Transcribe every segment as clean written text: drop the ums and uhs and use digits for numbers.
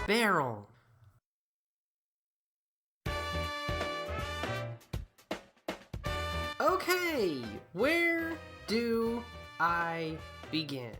Barrel. Okay, where do I begin?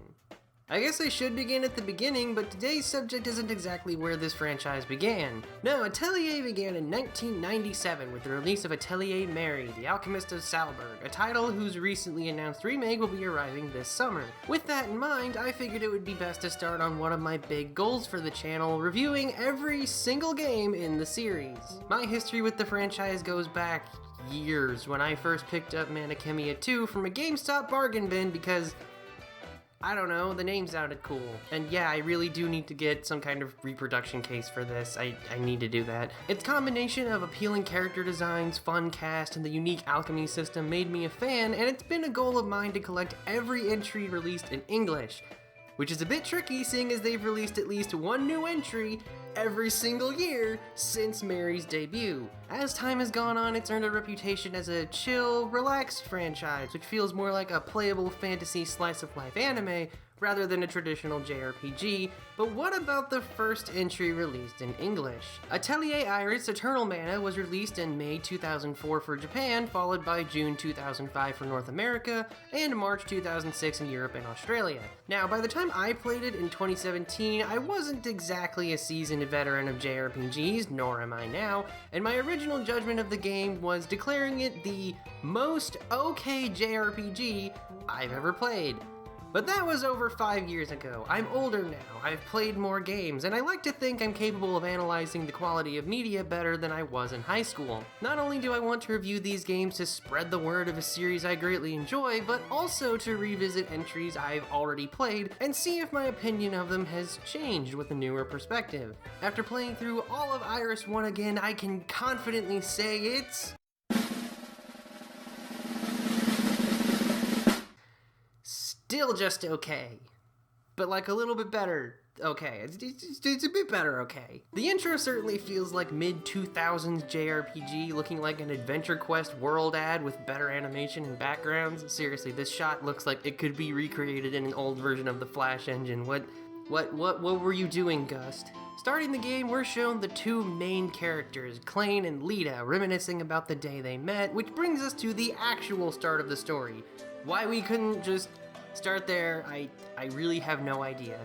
I guess I should begin at the beginning, but today's subject isn't exactly where this franchise began. No, Atelier began in 1997 with the release of Atelier Marie, the Alchemist of Salburg, a title whose recently announced remake will be arriving this summer. With that in mind, I figured it would be best to start on one of my big goals for the channel, reviewing every single game in the series. My history with the franchise goes back years when I first picked up Manakemia 2 from a GameStop bargain bin because, I don't know, the name sounded cool. And yeah, I really do need to get some kind of reproduction case for this. I need to do that. Its combination of appealing character designs, fun cast, and the unique alchemy system made me a fan, and it's been a goal of mine to collect every entry released in English. Which is a bit tricky, seeing as they've released at least one new entry every single year since Marie's debut. As time has gone on, it's earned a reputation as a chill, relaxed franchise, which feels more like a playable fantasy slice-of-life anime rather than a traditional JRPG, but what about the first entry released in English? Atelier Iris Eternal Mana was released in May 2004 for Japan, followed by June 2005 for North America, and March 2006 in Europe and Australia. Now, by the time I played it in 2017, I wasn't exactly a seasoned veteran of JRPGs, nor am I now, and my original judgment of the game was declaring it the most okay JRPG I've ever played. But that was over 5 years ago. I'm older now, I've played more games, and I like to think I'm capable of analyzing the quality of media better than I was in high school. Not only do I want to review these games to spread the word of a series I greatly enjoy, but also to revisit entries I've already played and see if my opinion of them has changed with a newer perspective. After playing through all of Iris 1 again, I can confidently say it's still just okay, but like a little bit better okay. It's a bit better okay. The intro certainly feels like mid-2000s JRPG, looking like an Adventure Quest world ad with better animation and backgrounds. Seriously, this shot looks like it could be recreated in an old version of the Flash engine. What were you doing, Gust? Starting the game, we're shown the two main characters, Klain and Lita, reminiscing about the day they met, which brings us to the actual start of the story. Why we couldn't just start there, I really have no idea.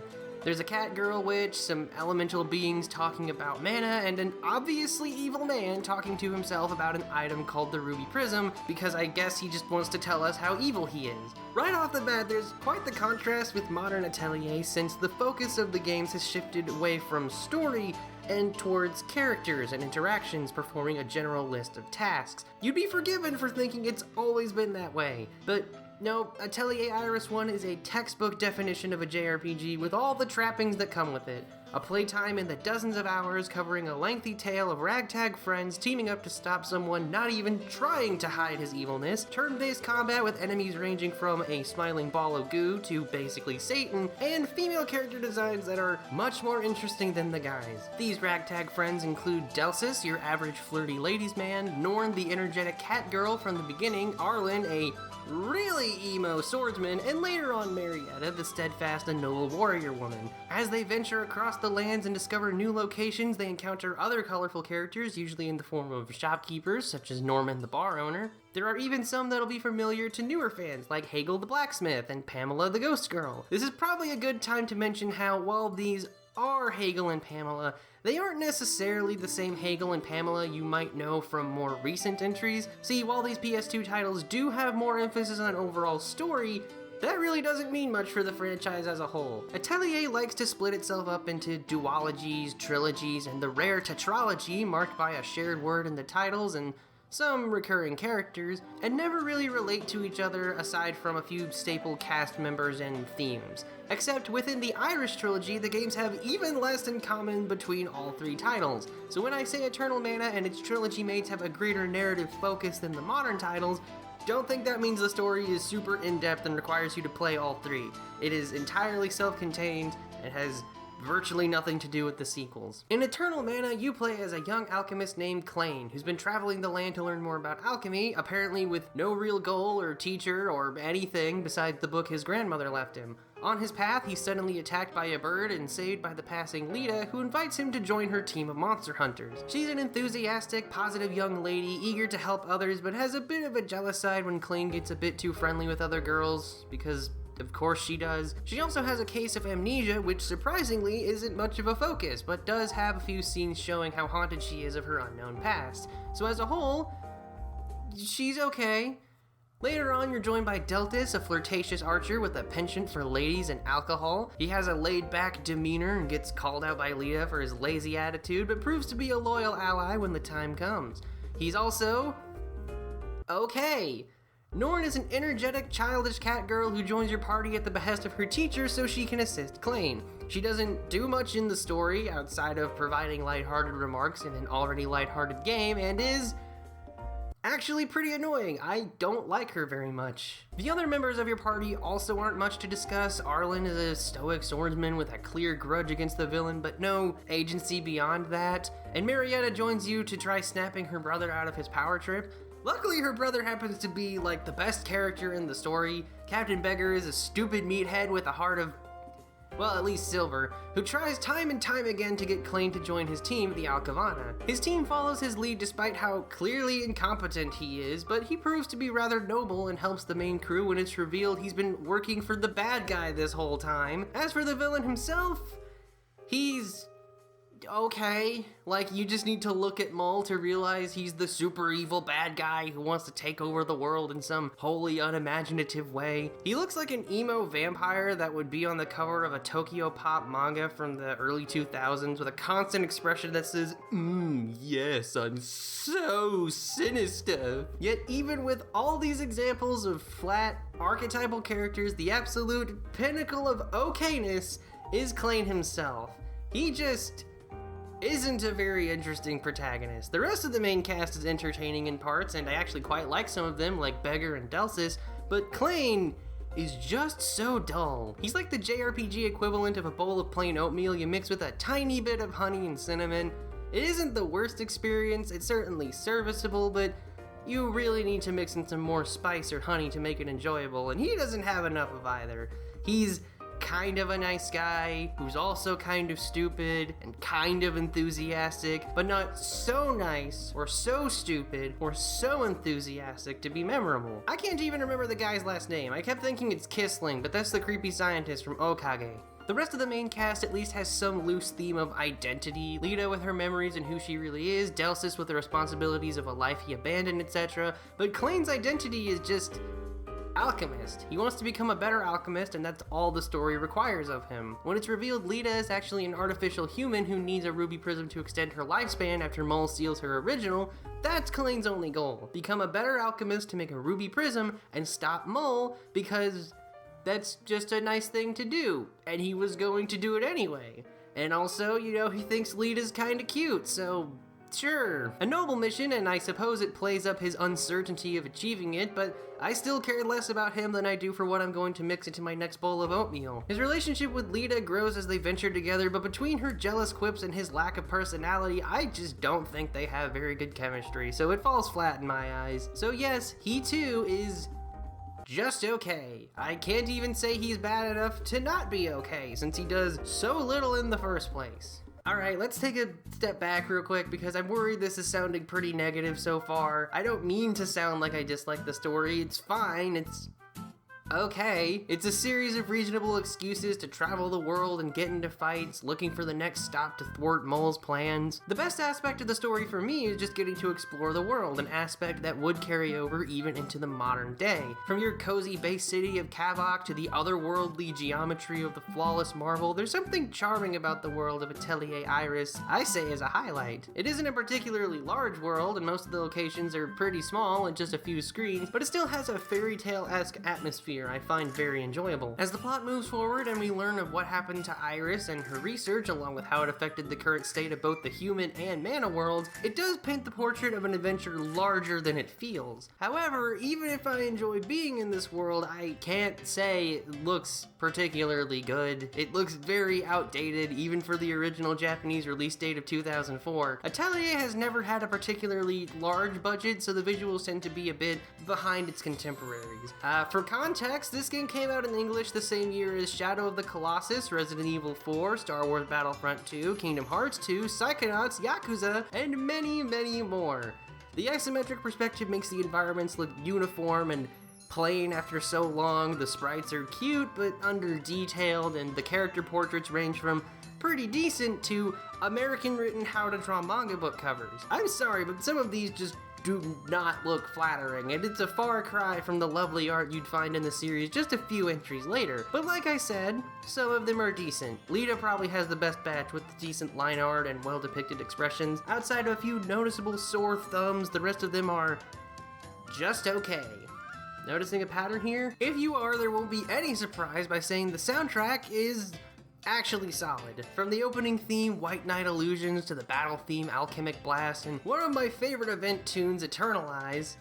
There's a cat girl witch, some elemental beings talking about mana, and an obviously evil man talking to himself about an item called the Ruby Prism, because I guess he just wants to tell us how evil he is. Right off the bat, there's quite the contrast with modern Atelier, since the focus of the games has shifted away from story and towards characters and interactions performing a general list of tasks. You'd be forgiven for thinking it's always been that way, but no, Atelier Iris 1 is a textbook definition of a JRPG with all the trappings that come with it. A playtime in the dozens of hours covering a lengthy tale of ragtag friends teaming up to stop someone not even trying to hide his evilness, turn-based combat with enemies ranging from a smiling ball of goo to basically Satan, and female character designs that are much more interesting than the guys. These ragtag friends include Delsis, your average flirty ladies man, Norn, the energetic cat girl from the beginning, Arlen, a really emo swordsman, and later on Marietta, the steadfast and noble warrior woman. As they venture across the lands and discover new locations, they encounter other colorful characters, usually in the form of shopkeepers, such as Norman the bar owner. There are even some that'll be familiar to newer fans, like Hagel the blacksmith and Pamela the ghost girl. This is probably a good time to mention how, while these are Hagel and Pamela, they aren't necessarily the same Hagel and Pamela you might know from more recent entries. See, while these PS2 titles do have more emphasis on overall story, that really doesn't mean much for the franchise as a whole. Atelier likes to split itself up into duologies, trilogies, and the rare tetralogy marked by a shared word in the titles and some recurring characters, and never really relate to each other aside from a few staple cast members and themes. Except within the Irish trilogy, the games have even less in common between all three titles. So when I say Eternal Mana and its trilogy mates have a greater narrative focus than the modern titles, don't think that means the story is super in-depth and requires you to play all three. It is entirely self-contained and has virtually nothing to do with the sequels. In Eternal Mana, you play as a young alchemist named Klain, who's been traveling the land to learn more about alchemy, apparently with no real goal or teacher or anything besides the book his grandmother left him. On his path, he's suddenly attacked by a bird and saved by the passing Lita, who invites him to join her team of monster hunters. She's an enthusiastic, positive young lady, eager to help others, but has a bit of a jealous side when Klein gets a bit too friendly with other girls, because of course she does. She also has a case of amnesia, which surprisingly isn't much of a focus, but does have a few scenes showing how haunted she is of her unknown past. So as a whole, she's okay. Later on, you're joined by Deltus, a flirtatious archer with a penchant for ladies and alcohol. He has a laid-back demeanor and gets called out by Lita for his lazy attitude, but proves to be a loyal ally when the time comes. He's also okay. Norn is an energetic, childish cat girl who joins your party at the behest of her teacher so she can assist Klein. She doesn't do much in the story outside of providing lighthearted remarks in an already lighthearted game, and is actually pretty annoying. I don't like her very much. The other members of your party also aren't much to discuss. Arlen is a stoic swordsman with a clear grudge against the villain, but no agency beyond that. And Marietta joins you to try snapping her brother out of his power trip. Luckily, her brother happens to be like the best character in the story. Captain Beggar is a stupid meathead with a heart of, well, at least silver, who tries time and time again to get Klein to join his team, the Alcavana. His team follows his lead despite how clearly incompetent he is, but he proves to be rather noble and helps the main crew when it's revealed he's been working for the bad guy this whole time. As for the villain himself, he's okay. Like, you just need to look at Mull to realize he's the super evil bad guy who wants to take over the world in some wholly unimaginative way. He looks like an emo vampire that would be on the cover of a Tokyo Pop manga from the early 2000s with a constant expression that says, yes, I'm so sinister. Yet even with all these examples of flat, archetypal characters, the absolute pinnacle of okayness is Klein himself. He just isn't a very interesting protagonist. The rest of the main cast is entertaining in parts, and I actually quite like some of them, like Beggar and Delsus, but Klein is just so dull. He's like the JRPG equivalent of a bowl of plain oatmeal you mix with a tiny bit of honey and cinnamon. It isn't the worst experience, it's certainly serviceable, but you really need to mix in some more spice or honey to make it enjoyable, and he doesn't have enough of either. He's kind of a nice guy who's also kind of stupid and kind of enthusiastic, but not so nice or so stupid or so enthusiastic to be memorable. I can't even remember the guy's last name. I kept thinking it's Kissling, but that's the creepy scientist from Okage. The rest of the main cast at least has some loose theme of identity. Lita with her memories and who she really is, Delsus with the responsibilities of a life he abandoned, etc. But Klein's identity is just alchemist. He wants to become a better alchemist, and that's all the story requires of him. When it's revealed Lita is actually an artificial human who needs a ruby prism to extend her lifespan after Mull steals her original, that's Klein's only goal. Become a better alchemist to make a ruby prism and stop Mull, because that's just a nice thing to do, and he was going to do it anyway. And also, you know, he thinks Lita's kinda cute, so sure. A noble mission, and I suppose it plays up his uncertainty of achieving it, but I still care less about him than I do for what I'm going to mix into my next bowl of oatmeal. His relationship with Lita grows as they venture together, but between her jealous quips and his lack of personality, I just don't think they have very good chemistry, so it falls flat in my eyes. So yes, he too is just okay. I can't even say he's bad enough to not be okay, since he does so little in the first place. Alright, let's take a step back real quick because I'm worried this is sounding pretty negative so far. I don't mean to sound like I dislike the story, it's fine, it's okay. It's a series of reasonable excuses to travel the world and get into fights, looking for the next stop to thwart Mull's plans. The best aspect of the story for me is just getting to explore the world, an aspect that would carry over even into the modern day. From your cozy base city of Kavok to the otherworldly geometry of the flawless marble, there's something charming about the world of Atelier Iris, I say is a highlight. It isn't a particularly large world, and most of the locations are pretty small and just a few screens, but it still has a fairy tale-esque atmosphere I find very enjoyable. As the plot moves forward and we learn of what happened to Iris and her research, along with how it affected the current state of both the human and mana worlds, it does paint the portrait of an adventure larger than it feels. However, even if I enjoy being in this world, I can't say it looks particularly good. It looks very outdated, even for the original Japanese release date of 2004. Atelier has never had a particularly large budget, so the visuals tend to be a bit behind its contemporaries. For context, context, this game came out in English the same year as Shadow of the Colossus, Resident Evil 4, Star Wars Battlefront 2, Kingdom Hearts 2, Psychonauts, Yakuza, and many, many more. The isometric perspective makes the environments look uniform and plain after so long. The sprites are cute but under-detailed, and the character portraits range from pretty decent to American-written how-to-draw manga book covers. I'm sorry, but some of these just do not look flattering, and it's a far cry from the lovely art you'd find in the series just a few entries later. But like I said, some of them are decent. Lita probably has the best batch with the decent line art and well-depicted expressions. Outside of a few noticeable sore thumbs, the rest of them are just okay. Noticing a pattern here? If you are, there won't be any surprise by saying the soundtrack is actually solid. From the opening theme, White Knight Illusions, to the battle theme, Alchemic Blast, and one of my favorite event tunes, Eternalize.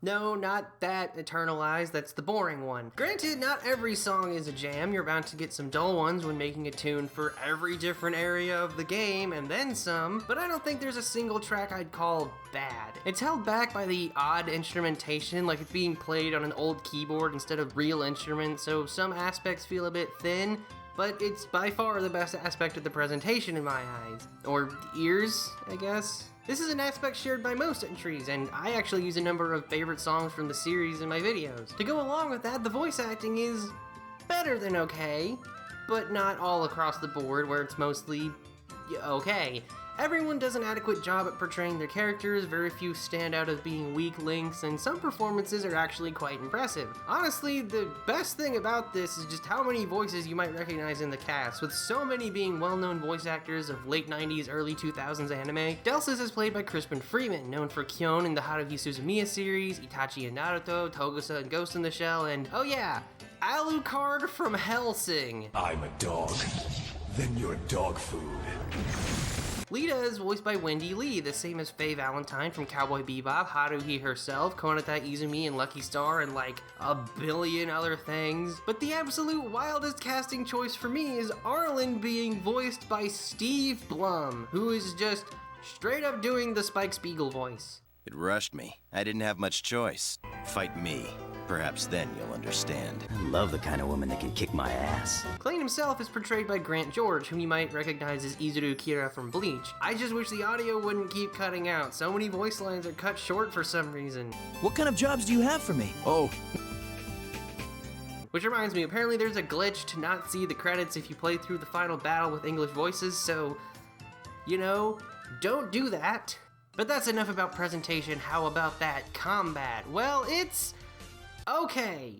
No, not that Eternalize, that's the boring one. Granted, not every song is a jam. You're bound to get some dull ones when making a tune for every different area of the game, and then some, but I don't think there's a single track I'd call bad. It's held back by the odd instrumentation, like it's being played on an old keyboard instead of real instruments, so some aspects feel a bit thin, but it's by far the best aspect of the presentation in my eyes. Or ears, I guess. This is an aspect shared by most entries, and I actually use a number of favorite songs from the series in my videos. To go along with that, the voice acting is better than okay, but not all across the board where it's mostly okay. Everyone does an adequate job at portraying their characters, very few stand out as being weak links, and some performances are actually quite impressive. Honestly, the best thing about this is just how many voices you might recognize in the cast, with so many being well-known voice actors of late 90s, early 2000s anime. Delsis is played by Crispin Freeman, known for Kyon in the Haruhi Suzumiya series, Itachi in Naruto, Togusa in Ghost in the Shell, and oh yeah, Alucard from Hellsing. I'm a dog, then you're dog food. Lita is voiced by Wendy Lee, the same as Faye Valentine from Cowboy Bebop, Haruhi herself, Konata Izumi in Lucky Star, and like a billion other things. But the absolute wildest casting choice for me is Arlen being voiced by Steve Blum, who is just straight up doing the Spike Spiegel voice. It rushed me. I didn't have much choice. Fight me. Perhaps then you'll understand. I love the kind of woman that can kick my ass. Klein himself is portrayed by Grant George, whom you might recognize as Izuru Kira from Bleach. I just wish the audio wouldn't keep cutting out. So many voice lines are cut short for some reason. What kind of jobs do you have for me? Oh. Which reminds me, apparently there's a glitch to not see the credits if you play through the final battle with English voices, so, you know, don't do that. But that's enough about presentation. How about that combat? Well, it's okay.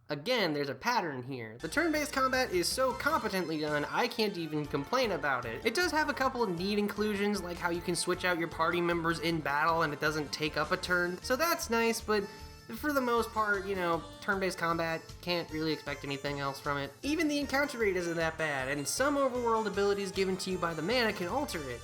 Again, there's a pattern here. The turn-based combat is so competently done, I can't even complain about it. It does have a couple of neat inclusions, like how you can switch out your party members in battle and it doesn't take up a turn, so that's nice, but for the most part, you know, turn-based combat, can't really expect anything else from it. Even the encounter rate isn't that bad, and some overworld abilities given to you by the mana can alter it.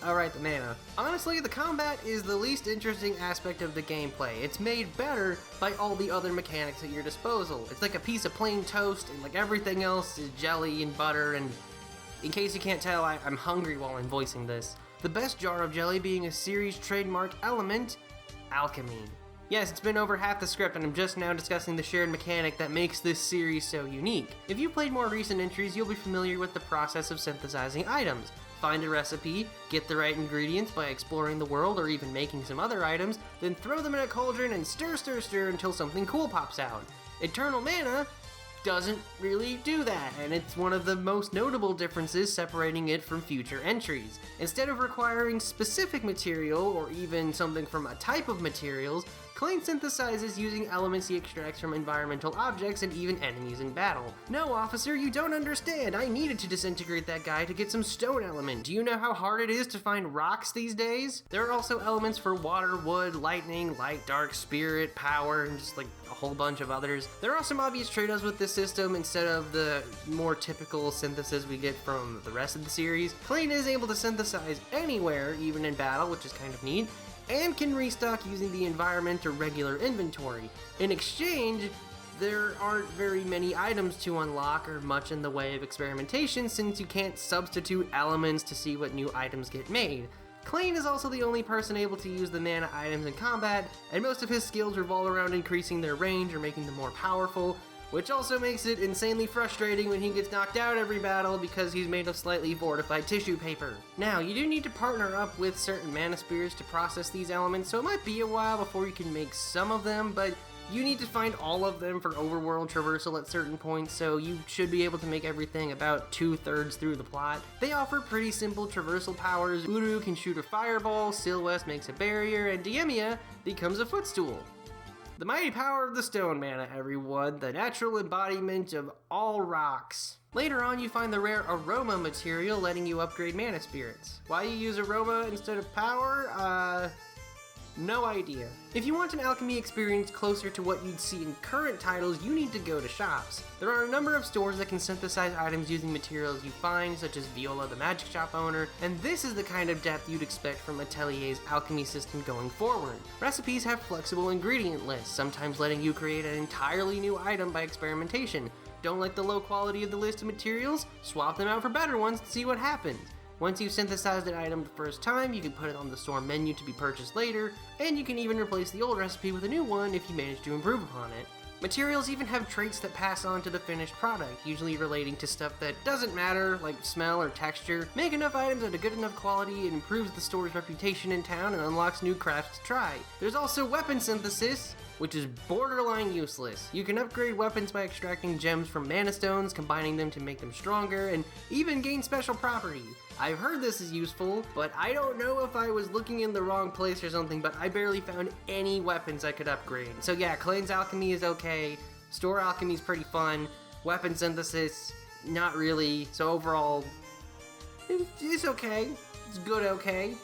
Alright, the mana. Honestly, the combat is the least interesting aspect of the gameplay. It's made better by all the other mechanics at your disposal. It's like a piece of plain toast, and like everything else is jelly and butter, and in case you can't tell, I'm hungry while I'm voicing this. The best jar of jelly being a series trademark element, alchemy. Yes, it's been over half the script, and I'm just now discussing the shared mechanic that makes this series so unique. If you played more recent entries, you'll be familiar with the process of synthesizing items. Find a recipe, get the right ingredients by exploring the world or even making some other items, then throw them in a cauldron and stir until something cool pops out. Eternal Mana doesn't really do that, and it's one of the most notable differences separating it from future entries. Instead of requiring specific material or even something from a type of materials, Klein synthesizes using elements he extracts from environmental objects and even enemies in battle. No, officer, you don't understand. I needed to disintegrate that guy to get some stone element. Do you know how hard it is to find rocks these days? There are also elements for water, wood, lightning, light, dark, spirit, power, and just like a whole bunch of others. There are some obvious trade-offs with this system instead of the more typical synthesis we get from the rest of the series. Klein is able to synthesize anywhere, even in battle, which is kind of neat, and can restock using the environment or regular inventory. In exchange, there aren't very many items to unlock or much in the way of experimentation since you can't substitute elements to see what new items get made. Klein is also the only person able to use the mana items in combat, and most of his skills revolve around increasing their range or making them more powerful, which also makes it insanely frustrating when he gets knocked out every battle because he's made of slightly fortified tissue paper. Now, you do need to partner up with certain mana spirits to process these elements, so it might be a while before you can make some of them, but you need to find all of them for overworld traversal at certain points, so you should be able to make everything about 2/3 through the plot. They offer pretty simple traversal powers. Uru can shoot a fireball, Silwest makes a barrier, and Diemia becomes a footstool. The mighty power of the stone mana, everyone, the natural embodiment of all rocks. Later on, you find the rare aroma material letting you upgrade mana spirits. Why you use aroma instead of power? No idea. If you want an alchemy experience closer to what you'd see in current titles, you need to go to shops. There are a number of stores that can synthesize items using materials you find, such as Viola the magic shop owner, and this is the kind of depth you'd expect from Atelier's alchemy system going forward. Recipes have flexible ingredient lists, sometimes letting you create an entirely new item by experimentation. Don't like the low quality of the list of materials? Swap them out for better ones to see what happens. Once you've synthesized an item the first time, you can put it on the store menu to be purchased later, and you can even replace the old recipe with a new one if you manage to improve upon it. Materials even have traits that pass on to the finished product, usually relating to stuff that doesn't matter, like smell or texture. Make enough items at a good enough quality, it improves the store's reputation in town and unlocks new crafts to try. There's also weapon synthesis, which is borderline useless. You can upgrade weapons by extracting gems from mana stones, combining them to make them stronger, and even gain special properties. I've heard this is useful, but I don't know if I was looking in the wrong place or something, but I barely found any weapons I could upgrade. So yeah, Klein's alchemy is okay, store alchemy is pretty fun, weapon synthesis, not really, so overall, it's okay, it's good okay.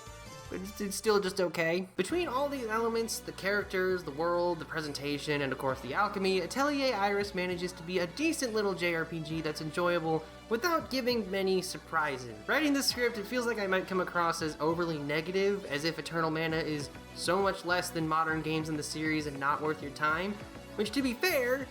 But it's still just okay. Between all these elements, the characters, the world, the presentation, and of course the alchemy, Atelier Iris manages to be a decent little JRPG that's enjoyable without giving many surprises. Writing this script, it feels like I might come across as overly negative, as if Eternal Mana is so much less than modern games in the series and not worth your time, which to be fair,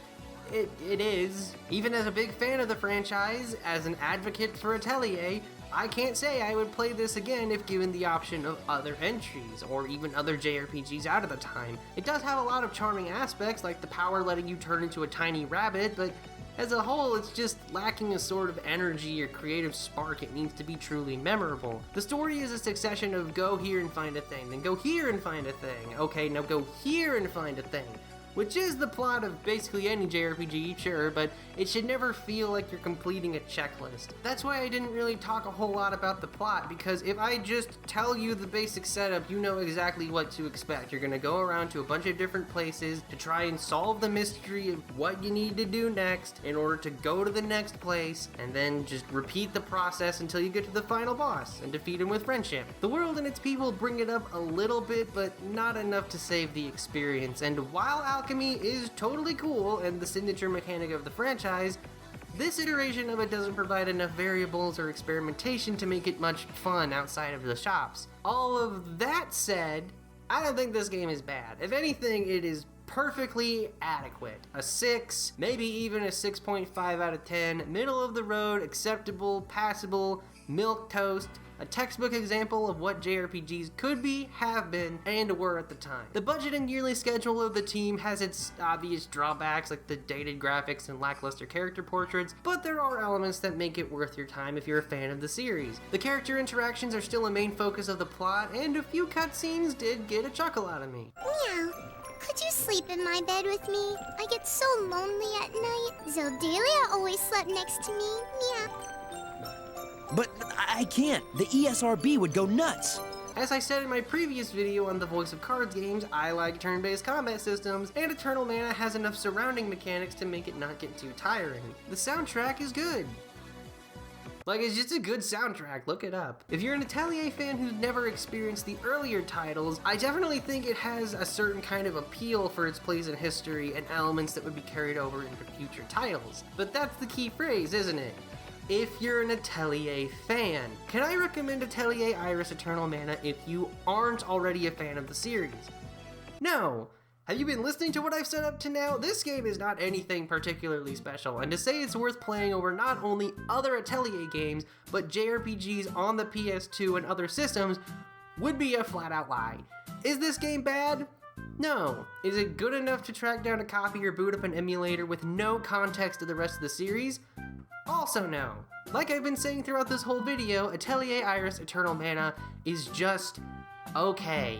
it is. Even as a big fan of the franchise, as an advocate for Atelier, I can't say I would play this again if given the option of other entries, or even other JRPGs out of the time. It does have a lot of charming aspects, like the power letting you turn into a tiny rabbit, but as a whole, it's just lacking a sort of energy or creative spark it needs to be truly memorable. The story is a succession of go here and find a thing, then go here and find a thing, okay, now go here and find a thing. Which is the plot of basically any JRPG, sure, but it should never feel like you're completing a checklist. That's why I didn't really talk a whole lot about the plot, because if I just tell you the basic setup, you know exactly what to expect. You're gonna go around to a bunch of different places to try and solve the mystery of what you need to do next in order to go to the next place, and then just repeat the process until you get to the final boss and defeat him with friendship. The world and its people bring it up a little bit, but not enough to save the experience, and while alchemy is totally cool and the signature mechanic of the franchise, this iteration of it doesn't provide enough variables or experimentation to make it much fun outside of the shops. All of that said, I don't think this game is bad. If anything, it is perfectly adequate. A 6, maybe even a 6.5 out of 10, middle of the road, acceptable, passable, milquetoast, a textbook example of what JRPGs could be, have been, and were at the time. The budget and yearly schedule of the team has its obvious drawbacks like the dated graphics and lackluster character portraits, but there are elements that make it worth your time if you're a fan of the series. The character interactions are still a main focus of the plot, and a few cutscenes did get a chuckle out of me. Meow. Could you sleep in my bed with me? I get so lonely at night. Zeldalia always slept next to me. Meow. But I can't. The ESRB would go nuts. As I said in my previous video on the Voice of Cards games, I like turn-based combat systems, and Eternal Mana has enough surrounding mechanics to make it not get too tiring. The soundtrack is good. Like, it's just a good soundtrack, look it up. If you're an Atelier fan who's never experienced the earlier titles, I definitely think it has a certain kind of appeal for its place in history and elements that would be carried over into future titles. But that's the key phrase, isn't it? If you're an Atelier fan. Can I recommend Atelier Iris Eternal Mana if you aren't already a fan of the series? No. Have you been listening to what I've said up to now? This game is not anything particularly special, and to say it's worth playing over not only other Atelier games, but JRPGs on the PS2 and other systems, would be a flat out lie. Is this game bad? No. Is it good enough to track down a copy or boot up an emulator with no context of the rest of the series? Also no. Like I've been saying throughout this whole video, Atelier Iris Eternal Mana is just okay.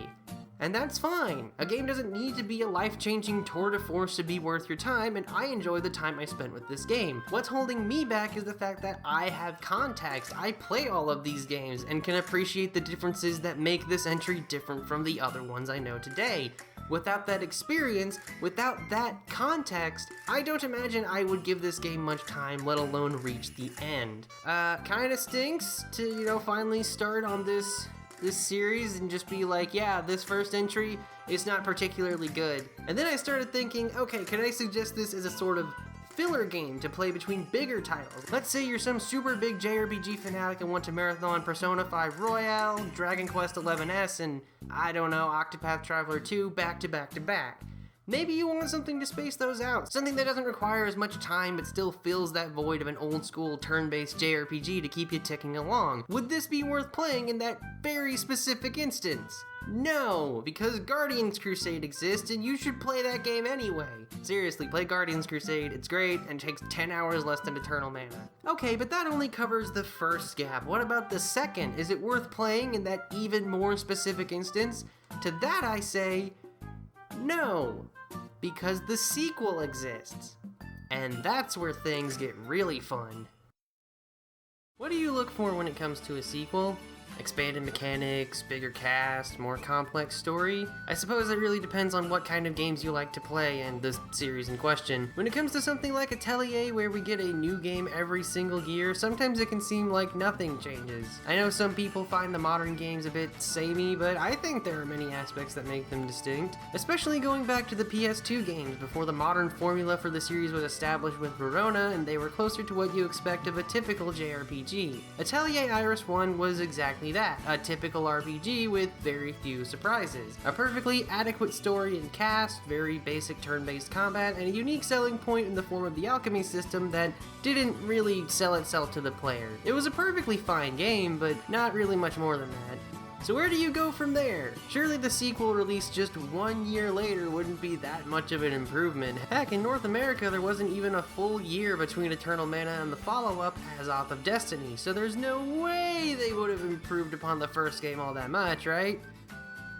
And that's fine. A game doesn't need to be a life-changing tour de force to be worth your time, and I enjoy the time I spent with this game. What's holding me back is the fact that I have context. I play all of these games and can appreciate the differences that make this entry different from the other ones I know today. Without that experience, without that context, I don't imagine I would give this game much time, let alone reach the end. Kinda stinks to, finally start on this series and just be like, yeah, this first entry is not particularly good. And then I started thinking, okay, can I suggest this as a sort of filler game to play between bigger titles? Let's say you're some super big JRPG fanatic and want to marathon Persona 5 Royale, Dragon Quest XI's, and I don't know, Octopath Traveler 2 back to back to back. Maybe you want something to space those out, something that doesn't require as much time but still fills that void of an old school turn-based JRPG to keep you ticking along. Would this be worth playing in that very specific instance? No, because Guardians Crusade exists and you should play that game anyway. Seriously, play Guardians Crusade, it's great and takes 10 hours less than Eternal Mana. Okay, but that only covers the first gap. What about the second? Is it worth playing in that even more specific instance? To that I say, no, because the sequel exists. And that's where things get really fun. What do you look for when it comes to a sequel? Expanded mechanics, bigger cast, more complex story? I suppose it really depends on what kind of games you like to play and the series in question. When it comes to something like Atelier, where we get a new game every single year, sometimes it can seem like nothing changes. I know some people find the modern games a bit samey, but I think there are many aspects that make them distinct, especially going back to the PS2 games before the modern formula for the series was established with Rorona, and they were closer to what you expect of a typical JRPG. Atelier Iris 1 was exactly that, a typical RPG with very few surprises. A perfectly adequate story and cast, very basic turn-based combat, and a unique selling point in the form of the alchemy system that didn't really sell itself to the player. It was a perfectly fine game, but not really much more than that. So where do you go from there? Surely the sequel released just 1 year later wouldn't be that much of an improvement. Heck, in North America there wasn't even a full year between Eternal Mana and the follow-up, Azoth of Destiny, so there's no way they would have improved upon the first game all that much, right?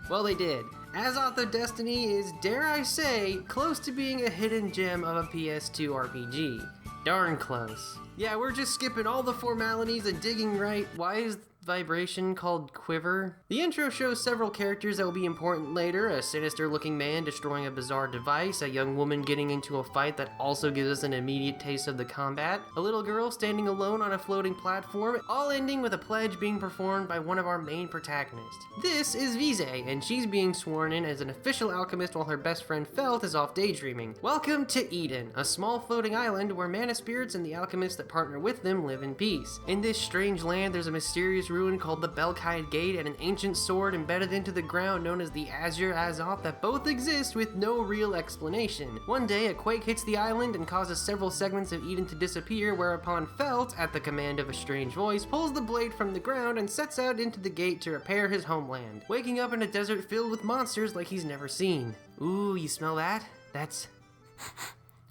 Well, they did. Azoth of Destiny is, dare I say, close to being a hidden gem of a PS2 RPG. Darn close. Yeah, we're just skipping all the formalities and digging right. Why is vibration called Quiver? The intro shows several characters that will be important later: a sinister looking man destroying a bizarre device, a young woman getting into a fight that also gives us an immediate taste of the combat, a little girl standing alone on a floating platform, all ending with a pledge being performed by one of our main protagonists. This is Vize, and she's being sworn in as an official alchemist while her best friend Felt is off daydreaming. Welcome to Eden, a small floating island where mana spirits and the alchemists that partner with them live in peace. In this strange land, there's a mysterious ruin called the Belkide Gate and an ancient sword embedded into the ground known as the Azure Azoth that both exist with no real explanation. One day, a quake hits the island and causes several segments of Eden to disappear, whereupon Felt, at the command of a strange voice, pulls the blade from the ground and sets out into the gate to repair his homeland, waking up in a desert filled with monsters like he's never seen. Ooh, you smell that? That's...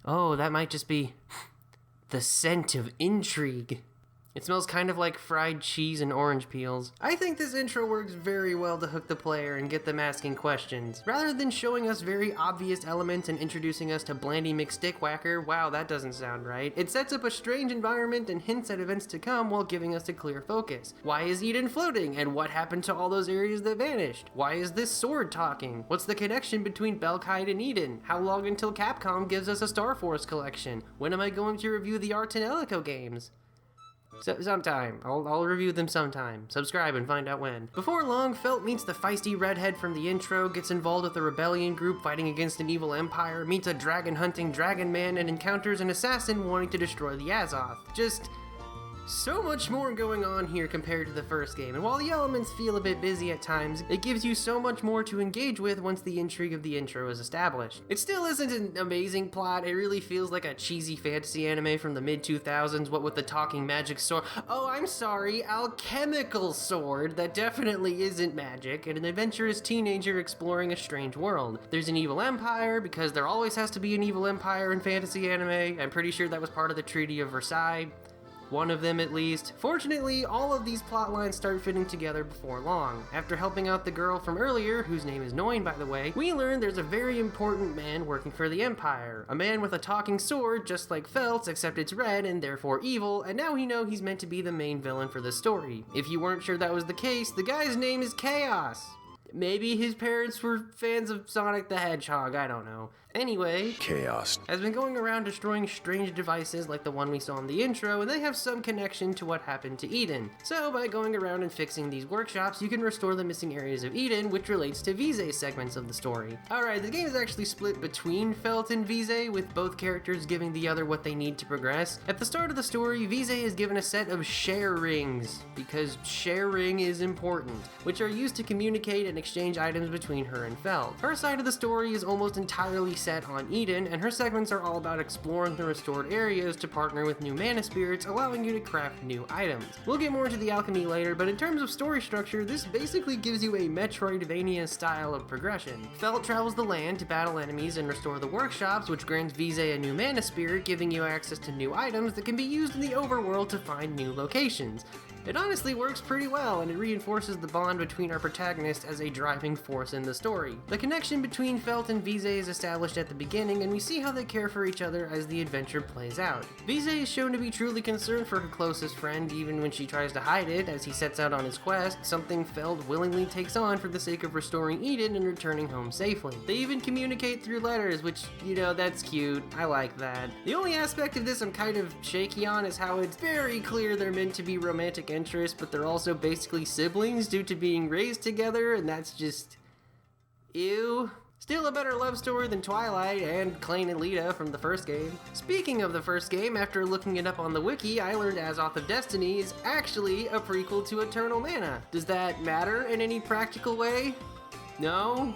oh, that might just be the scent of intrigue. It smells kind of like fried cheese and orange peels. I think this intro works very well to hook the player and get them asking questions. Rather than showing us very obvious elements and introducing us to Blandy McStickwhacker, wow, that doesn't sound right, it sets up a strange environment and hints at events to come while giving us a clear focus. Why is Eden floating? And what happened to all those areas that vanished? Why is this sword talking? What's the connection between Belkide and Eden? How long until Capcom gives us a Star Force collection? When am I going to review the Art and Elico games? Sometime. I'll review them sometime. Subscribe and find out when. Before long, Felt meets the feisty redhead from the intro, gets involved with a rebellion group fighting against an evil empire, meets a dragon-hunting dragon man, and encounters an assassin wanting to destroy the Azoth. Just So much more going on here compared to the first game, and while the elements feel a bit busy at times, it gives you so much more to engage with once the intrigue of the intro is established. It still isn't an amazing plot, it really feels like a cheesy fantasy anime from the mid-2000s, what with the talking magic sword. Oh, I'm sorry, alchemical sword that definitely isn't magic, and an adventurous teenager exploring a strange world. There's an evil empire, because there always has to be an evil empire in fantasy anime. I'm pretty sure that was part of the Treaty of Versailles. One of them at least. Fortunately, all of these plot lines start fitting together before long. After helping out the girl from earlier, whose name is Noin by the way, we learn there's a very important man working for the Empire. A man with a talking sword, just like Felt's, except it's red and therefore evil, and now we know he's meant to be the main villain for the story. If you weren't sure that was the case, the guy's name is Chaos. Maybe his parents were fans of Sonic the Hedgehog, I don't know. Anyway, Chaos has been going around destroying strange devices like the one we saw in the intro, and they have some connection to what happened to Eden. So by going around and fixing these workshops, you can restore the missing areas of Eden, which relates to Vise's segments of the story. Alright, the game is actually split between Felt and Vise, with both characters giving the other what they need to progress. At the start of the story, Vise is given a set of share rings, because sharing is important, which are used to communicate and exchange items between her and Felt. Her side of the story is almost entirely set on Eden, and her segments are all about exploring the restored areas to partner with new mana spirits, allowing you to craft new items. We'll get more into the alchemy later, but in terms of story structure, this basically gives you a Metroidvania style of progression. Felt travels the land to battle enemies and restore the workshops, which grants Vise a new mana spirit, giving you access to new items that can be used in the overworld to find new locations. It honestly works pretty well, and it reinforces the bond between our protagonist as a driving force in the story. The connection between Felt and Vise is established at the beginning, and we see how they care for each other as the adventure plays out. Vise is shown to be truly concerned for her closest friend, even when she tries to hide it as he sets out on his quest, something Felt willingly takes on for the sake of restoring Eden and returning home safely. They even communicate through letters, which, you know, that's cute. I like that. The only aspect of this I'm kind of shaky on is how it's very clear they're meant to be romantic interests, but they're also basically siblings due to being raised together, and that's just ew. Still a better love story than Twilight and Klain and Lita from the first game. Speaking of the first game, after looking it up on the wiki, I learned Azoth of Destiny is actually a prequel to Eternal Mana. Does that matter in any practical way? No?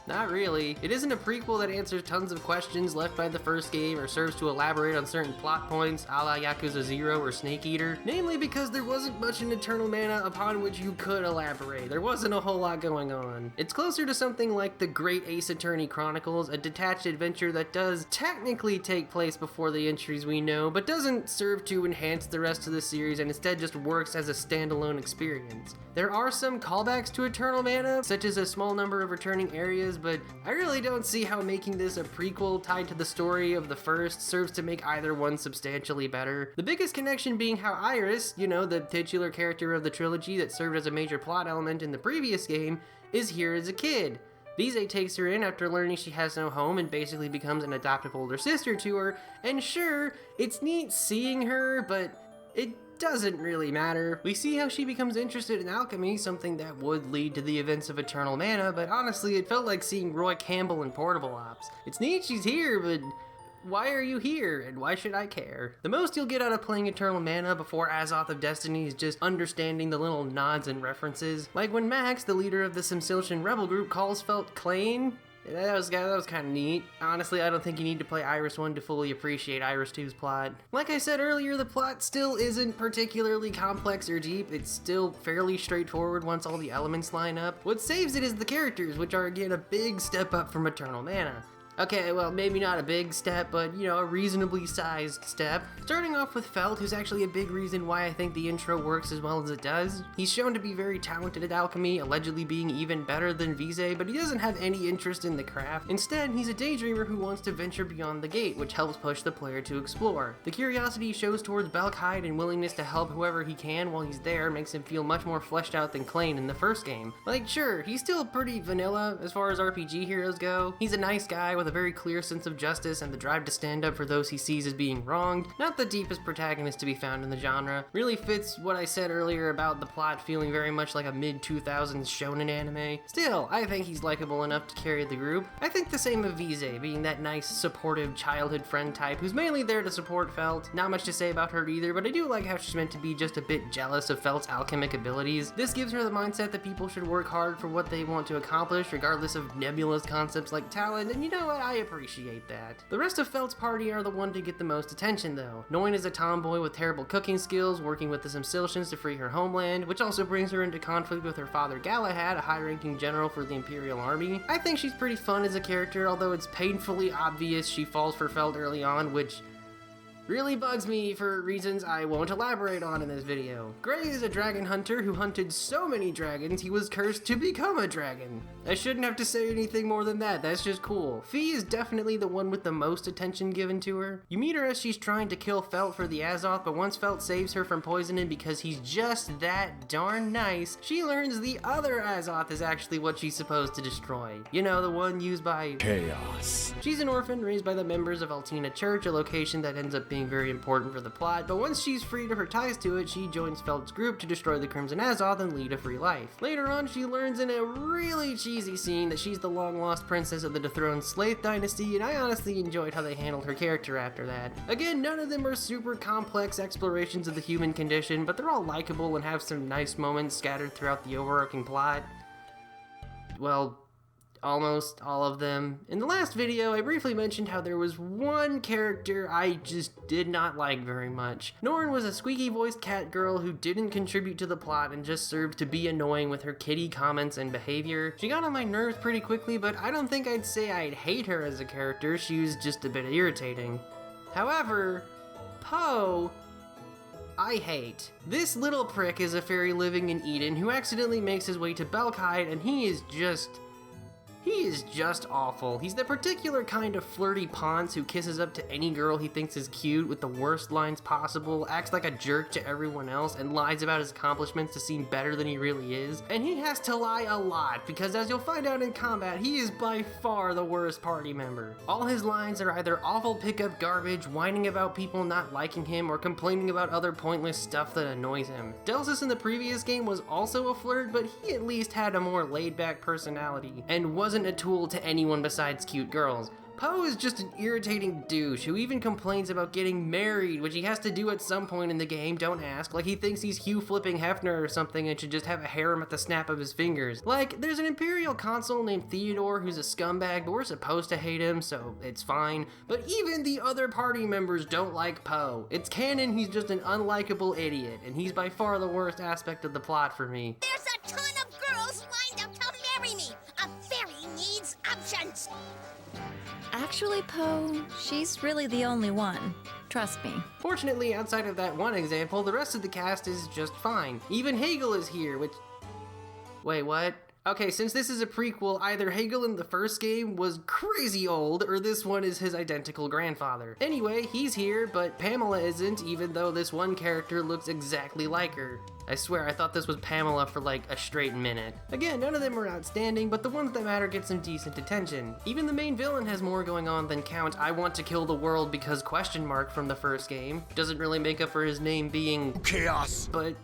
Not really. It isn't a prequel that answers tons of questions left by the first game or serves to elaborate on certain plot points a la Yakuza 0 or Snake Eater, namely because there wasn't much in Eternal Mana upon which you could elaborate. There wasn't a whole lot going on. It's closer to something like the Great Ace Attorney Chronicles, a detached adventure that does technically take place before the entries we know, but doesn't serve to enhance the rest of the series and instead just works as a standalone experience. There are some callbacks to Eternal Mana, such as a small number of returning areas, but I really don't see how making this a prequel tied to the story of the first serves to make either one substantially better. The biggest connection being how Iris, you know, the titular character of the trilogy that served as a major plot element in the previous game, is here as a kid. Vise takes her in after learning she has no home and basically becomes an adoptive older sister to her, and sure, it's neat seeing her, but it doesn't really matter. We see how she becomes interested in alchemy, something that would lead to the events of Eternal Mana, but honestly, it felt like seeing Roy Campbell in Portable Ops. It's neat she's here, but why are you here, and why should I care? The most you'll get out of playing Eternal Mana before Azoth of Destiny is just understanding the little nods and references. Like when Max, the leader of the Simsiltian rebel group, calls Felt Klain. That was kind of neat. Honestly, I don't think you need to play Iris 1 to fully appreciate Iris 2's plot. Like I said earlier, the plot still isn't particularly complex or deep. It's still fairly straightforward once all the elements line up. What saves it is the characters, which are again a big step up from Eternal Mana. Okay, well, maybe not a big step, but, you know, a reasonably sized step. Starting off with Felt, who's actually a big reason why I think the intro works as well as it does. He's shown to be very talented at alchemy, allegedly being even better than Vise, but he doesn't have any interest in the craft. Instead, he's a daydreamer who wants to venture beyond the gate, which helps push the player to explore. The curiosity he shows towards Belkite and willingness to help whoever he can while he's there makes him feel much more fleshed out than Klain in the first game. Like, sure, he's still pretty vanilla as far as RPG heroes go. He's a nice guy with with a very clear sense of justice and the drive to stand up for those he sees as being wronged. Not the deepest protagonist to be found in the genre. Really fits what I said earlier about the plot feeling very much like a mid-2000s shonen anime. Still, I think he's likable enough to carry the group. I think the same of Vize, being that nice, supportive childhood friend type who's mainly there to support Felt. Not much to say about her either, but I do like how she's meant to be just a bit jealous of Felt's alchemic abilities. This gives her the mindset that people should work hard for what they want to accomplish, regardless of nebulous concepts like talent, and you know what, I appreciate that. The rest of Felt's party are the one to get the most attention though. Noin is a tomboy with terrible cooking skills, working with the Simsiltians to free her homeland, which also brings her into conflict with her father Galahad, a high-ranking general for the Imperial Army. I think she's pretty fun as a character, although it's painfully obvious she falls for Felt early on, which really bugs me for reasons I won't elaborate on in this video. Gray is a dragon hunter who hunted so many dragons he was cursed to become a dragon. I shouldn't have to say anything more than that, that's just cool. Fee is definitely the one with the most attention given to her. You meet her as she's trying to kill Felt for the Azoth, but once Felt saves her from poisoning because he's just that darn nice, she learns the other Azoth is actually what she's supposed to destroy. You know, the one used by Chaos. She's an orphan raised by the members of Altina Church, a location that ends up being very important for the plot, but once she's freed of her ties to it, she joins Felt's group to destroy the Crimson Azoth and lead a free life. Later on, she learns in a really cheesy scene that she's the long-lost princess of the dethroned Slaith dynasty, and I honestly enjoyed how they handled her character after that. Again, none of them are super complex explorations of the human condition, but they're all likable and have some nice moments scattered throughout the overarching plot. Well, almost all of them. In the last video, I briefly mentioned how there was one character I just did not like very much. Norn was a squeaky-voiced cat girl who didn't contribute to the plot and just served to be annoying with her kitty comments and behavior. She got on my nerves pretty quickly, but I don't think I'd say I'd hate her as a character. She was just a bit irritating. However, Poe, I hate. This little prick is a fairy living in Eden who accidentally makes his way to Belkite, and he is just awful. He's the particular kind of flirty ponce who kisses up to any girl he thinks is cute with the worst lines possible, acts like a jerk to everyone else, and lies about his accomplishments to seem better than he really is. And he has to lie a lot, because as you'll find out in combat, he is by far the worst party member. All his lines are either awful pickup garbage, whining about people not liking him, or complaining about other pointless stuff that annoys him. Delsus in the previous game was also a flirt, but he at least had a more laid-back personality, and wasn't a tool to anyone besides cute girls. Poe is just an irritating douche who even complains about getting married, which he has to do at some point in the game, don't ask. Like he thinks he's Hugh flipping Hefner or something and should just have a harem at the snap of his fingers. Like, there's an Imperial consul named Theodore who's a scumbag, but we're supposed to hate him, so it's fine. But even the other party members don't like Poe. It's canon he's just an unlikable idiot, and he's by far the worst aspect of the plot for me. There's a ton of girls lined up to marry me. A fairy needs options. Actually, Poe, she's really the only one. Trust me. Fortunately, outside of that one example, the rest of the cast is just fine. Even Hegel is here, which... Wait, what? Okay, since this is a prequel, either Hegel in the first game was crazy old, or this one is his identical grandfather. Anyway, he's here, but Pamela isn't, even though this one character looks exactly like her. I swear, I thought this was Pamela for like a straight minute. Again, none of them are outstanding, but the ones that matter get some decent attention. Even the main villain has more going on than Count I want to kill the world because question mark from the first game. Doesn't really make up for his name being Chaos. but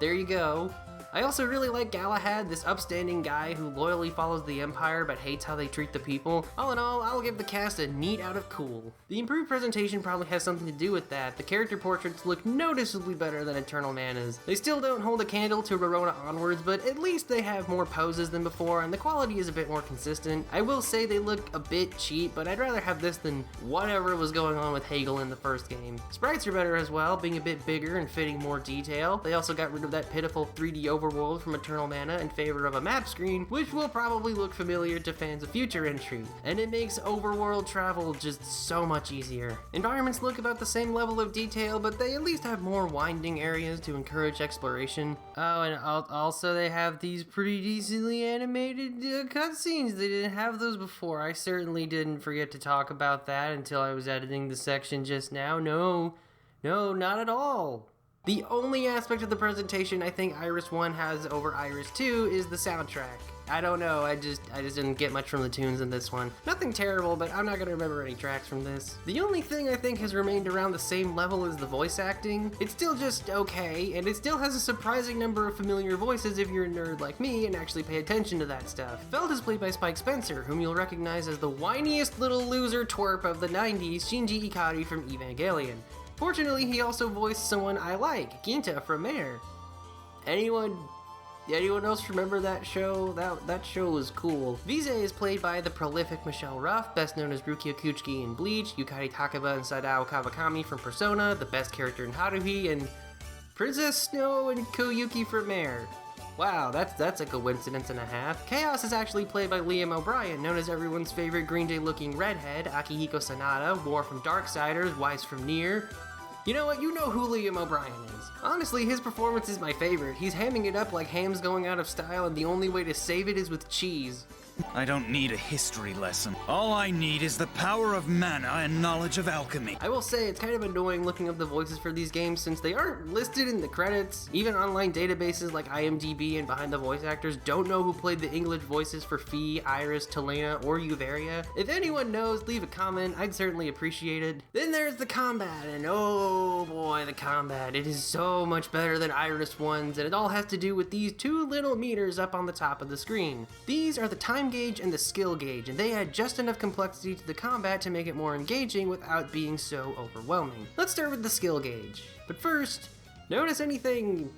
there you go. I also really like Galahad, this upstanding guy who loyally follows the Empire but hates how they treat the people. All in all, I'll give the cast a neat out of cool. The improved presentation probably has something to do with that. The character portraits look noticeably better than Eternal Mana's. They still don't hold a candle to Rorona onwards, but at least they have more poses than before and the quality is a bit more consistent. I will say they look a bit cheap, but I'd rather have this than whatever was going on with Hegel in the first game. Sprites are better as well, being a bit bigger and fitting more detail. They also got rid of that pitiful 3D overworld from Eternal Mana in favor of a map screen, which will probably look familiar to fans of future entry, and it makes overworld travel just so much easier. Environments look about the same level of detail, but they at least have more winding areas to encourage exploration. Oh, and also they have these pretty decently animated cutscenes. They didn't have those before. I certainly didn't forget to talk about that until I was editing the section just now. No, not at all. The only aspect of the presentation I think Iris 1 has over Iris 2 is the soundtrack. I don't know, I just didn't get much from the tunes in this one. Nothing terrible, but I'm not gonna remember any tracks from this. The only thing I think has remained around the same level is the voice acting. It's still just okay, and it still has a surprising number of familiar voices if you're a nerd like me and actually pay attention to that stuff. Feld is played by Spike Spencer, whom you'll recognize as the whiniest little loser twerp of the 90s, Shinji Ikari from Evangelion. Fortunately, he also voiced someone I like, Ginta from Mare. Anyone else remember that show? That show was cool. Vize is played by the prolific Michelle Ruff, best known as Rukia Kuchiki in Bleach, Yukari Takaba and Sadao Kawakami from Persona, the best character in Haruhi, and Princess Snow and Koyuki from Mare. Wow, that's a coincidence and a half. Chaos is actually played by Liam O'Brien, known as everyone's favorite Green Day-looking redhead, Akihiko Sanada, War from Darksiders, Weiss from Nier. You know what? You know who Liam O'Brien is. Honestly, his performance is my favorite. He's hamming it up like ham's going out of style, and the only way to save it is with cheese. I don't need a history lesson. All I need is the power of mana and knowledge of alchemy. I will say, it's kind of annoying looking up the voices for these games since they aren't listed in the credits. Even online databases like IMDb and Behind the Voice Actors don't know who played the English voices for Fee, Iris, Telena, or Uveria. If anyone knows, leave a comment. I'd certainly appreciate it. Then there's the combat, and oh boy, the combat. It is so much better than Iris 1's, and it all has to do with these two little meters up on the top of the screen. These are the time gauge and the skill gauge, and they add just enough complexity to the combat to make it more engaging without being so overwhelming. Let's start with the skill gauge. But first, notice anything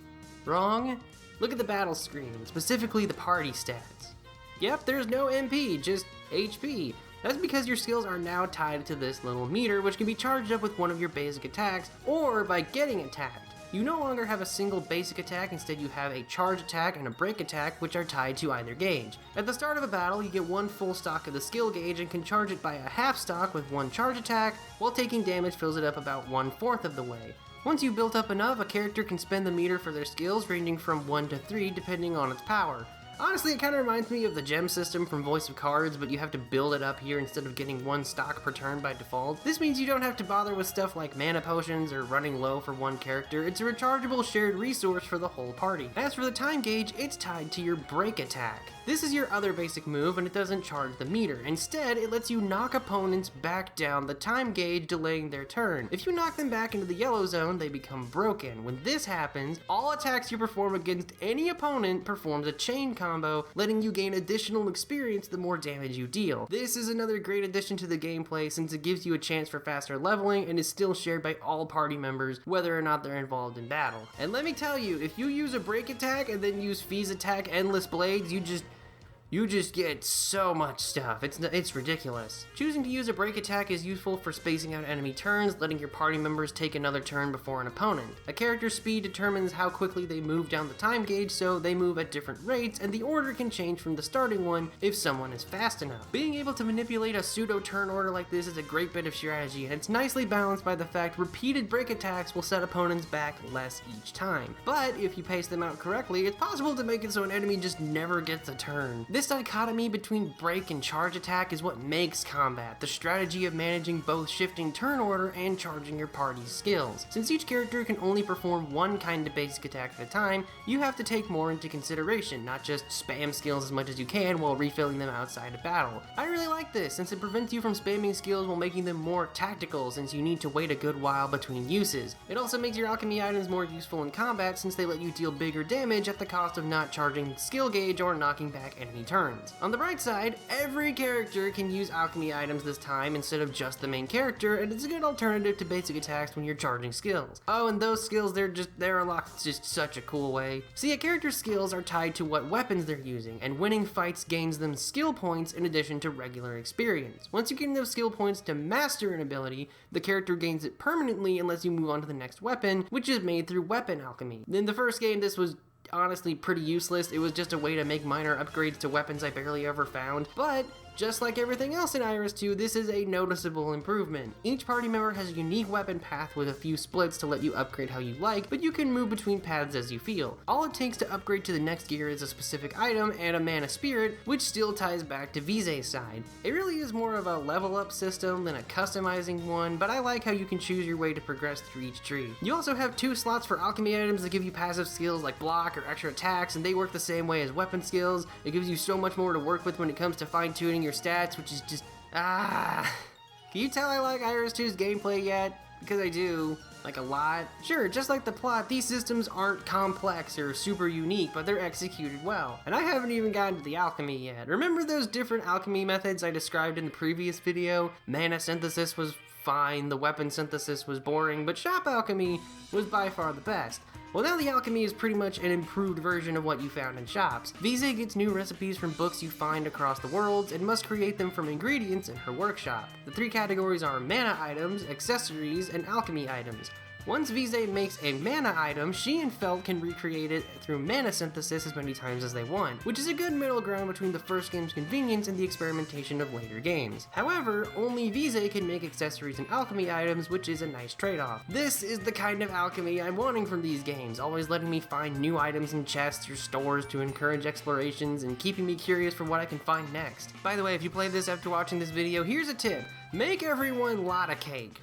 wrong? Look at the battle screen, specifically the party stats. Yep, there's no MP, just HP. That's because your skills are now tied to this little meter, which can be charged up with one of your basic attacks, or by getting attacked. You no longer have a single basic attack, instead you have a charge attack and a break attack, which are tied to either gauge. At the start of a battle, you get one full stock of the skill gauge and can charge it by a half stock with one charge attack, while taking damage fills it up about 1/4 of the way. Once you've built up enough, a character can spend the meter for their skills, ranging from 1 to 3 depending on its power. Honestly, it kind of reminds me of the gem system from Voice of Cards, but you have to build it up here instead of getting one stock per turn by default. This means you don't have to bother with stuff like mana potions or running low for one character. It's a rechargeable shared resource for the whole party. As for the time gauge, it's tied to your break attack. This is your other basic move, and it doesn't charge the meter. Instead, it lets you knock opponents back down the time gauge, delaying their turn. If you knock them back into the yellow zone, they become broken. When this happens, all attacks you perform against any opponent performs a chain combo, letting you gain additional experience the more damage you deal. This is another great addition to the gameplay since it gives you a chance for faster leveling and is still shared by all party members, whether or not they're involved in battle. And let me tell you, if you use a break attack and then use Fee's attack Endless Blades, you just get so much stuff. It's ridiculous. Choosing to use a break attack is useful for spacing out enemy turns, letting your party members take another turn before an opponent. A character's speed determines how quickly they move down the time gauge, so they move at different rates, and the order can change from the starting one if someone is fast enough. Being able to manipulate a pseudo turn order like this is a great bit of strategy, and it's nicely balanced by the fact repeated break attacks will set opponents back less each time. But if you pace them out correctly, it's possible to make it so an enemy just never gets a turn. This dichotomy between break and charge attack is what makes combat, the strategy of managing both shifting turn order and charging your party's skills. Since each character can only perform one kind of basic attack at a time, you have to take more into consideration, not just spam skills as much as you can while refilling them outside of battle. I really like this, since it prevents you from spamming skills while making them more tactical, since you need to wait a good while between uses. It also makes your alchemy items more useful in combat, since they let you deal bigger damage at the cost of not charging skill gauge or knocking back enemy turns. On the bright side, every character can use alchemy items this time instead of just the main character, and it's a good alternative to basic attacks when you're charging skills. Oh, and those skills, they're unlocked just such a cool way. See, a character's skills are tied to what weapons they're using, and winning fights gains them skill points in addition to regular experience. Once you gain those skill points to master an ability, the character gains it permanently and lets you move on to the next weapon, which is made through weapon alchemy. In the first game, this was honestly pretty useless. It was just a way to make minor upgrades to weapons I barely ever found, but Just like everything else in Iris 2, this is a noticeable improvement. Each party member has a unique weapon path with a few splits to let you upgrade how you like, but you can move between paths as you feel. All it takes to upgrade to the next gear is a specific item and a mana spirit, which still ties back to Vise's side. It really is more of a level up system than a customizing one, but I like how you can choose your way to progress through each tree. You also have 2 slots for alchemy items that give you passive skills like block or extra attacks, and they work the same way as weapon skills. It gives you so much more to work with when it comes to fine-tuning your stats, which is just, Can you tell I like Iris 2's gameplay yet? Because I do. Like a lot. Sure, just like the plot, these systems aren't complex or super unique, but they're executed well. And I haven't even gotten to the alchemy yet. Remember those different alchemy methods I described in the previous video? Mana synthesis was fine, the weapon synthesis was boring, but shop alchemy was by far the best. Well, now the alchemy is pretty much an improved version of what you found in shops. Vise gets new recipes from books you find across the worlds and must create them from ingredients in her workshop. The 3 categories are mana items, accessories, and alchemy items. Once Vise makes a mana item, she and Felt can recreate it through mana synthesis as many times as they want, which is a good middle ground between the first game's convenience and the experimentation of later games. However, only Vise can make accessories and alchemy items, which is a nice trade-off. This is the kind of alchemy I'm wanting from these games, always letting me find new items in chests or stores to encourage explorations and keeping me curious for what I can find next. By the way, if you played this after watching this video, here's a tip. Make everyone lotta cake.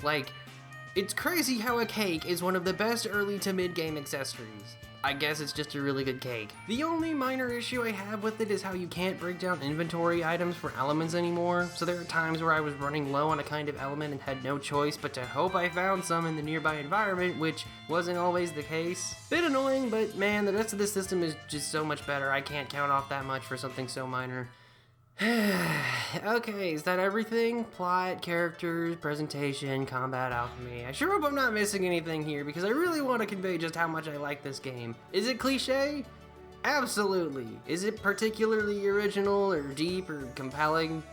It's crazy how a cake is one of the best early to mid game accessories. I guess it's just a really good cake. The only minor issue I have with it is how you can't break down inventory items for elements anymore, so there are times where I was running low on a kind of element and had no choice but to hope I found some in the nearby environment, which wasn't always the case. Bit annoying, but man, the rest of the system is just so much better. I can't count off that much for something so minor. Okay, is that everything? Plot, characters, presentation, combat, alchemy. I sure hope I'm not missing anything here because I really want to convey just how much I like this game. Is it cliche? Absolutely. Is it particularly original or deep or compelling?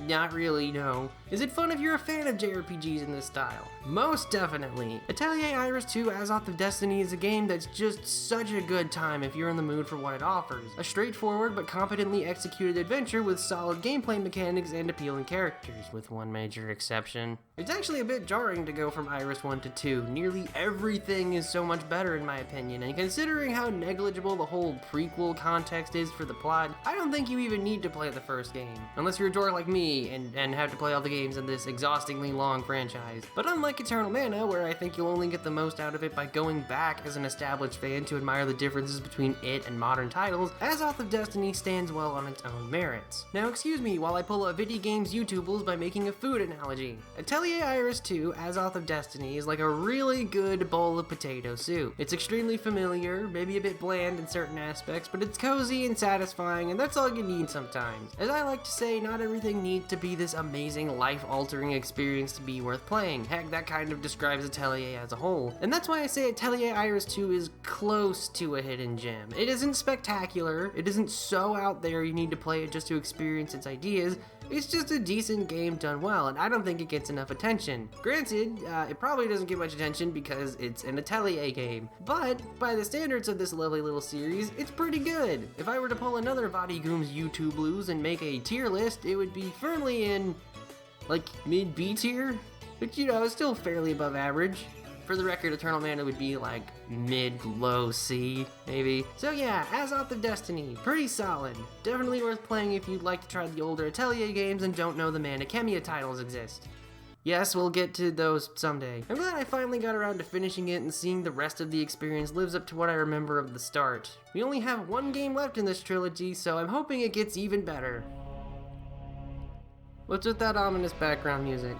Not really, no. Is it fun if you're a fan of JRPGs in this style? Most definitely. Atelier Iris 2 Azoth of Destiny is a game that's just such a good time if you're in the mood for what it offers. A straightforward but competently executed adventure with solid gameplay mechanics and appealing characters, with one major exception. It's actually a bit jarring to go from Iris 1 to 2. Nearly everything is so much better in my opinion, and considering how negligible the whole prequel context is for the plot, I don't think you even need to play the first game. Unless you're a dork like me and have to play all the games in this exhaustingly long franchise. But unlike Eternal Mana, where I think you'll only get the most out of it by going back as an established fan to admire the differences between it and modern titles, Azoth of Destiny stands well on its own merits. Now excuse me while I pull up video games YouTubles by making a food analogy. Atelier Iris 2 Azoth of Destiny is like a really good bowl of potato soup. It's extremely familiar, maybe a bit bland in certain aspects, but it's cozy and satisfying, and that's all you need sometimes. As I like to say, not everything needs to be this amazing life-altering experience to be worth playing. Heck, that kind of describes Atelier as a whole. And that's why I say Atelier Iris 2 is close to a hidden gem. It isn't spectacular, it isn't so out there you need to play it just to experience its ideas. It's just a decent game done well, and I don't think it gets enough attention. Granted, it probably doesn't get much attention because it's an Atelier game, but by the standards of this lovely little series, it's pretty good. If I were to pull another Vadigoom's YouTube Blues and make a tier list, it would be firmly in, like, mid-B tier, which, you know, is still fairly above average. For the record, Eternal Mana would be like mid-low C, maybe. So yeah, Azoth of Destiny, pretty solid. Definitely worth playing if you'd like to try the older Atelier games and don't know the Mana Chemia titles exist. Yes, we'll get to those someday. I'm glad I finally got around to finishing it and seeing the rest of the experience lives up to what I remember of the start. We only have one game left in this trilogy, so I'm hoping it gets even better. What's with that ominous background music?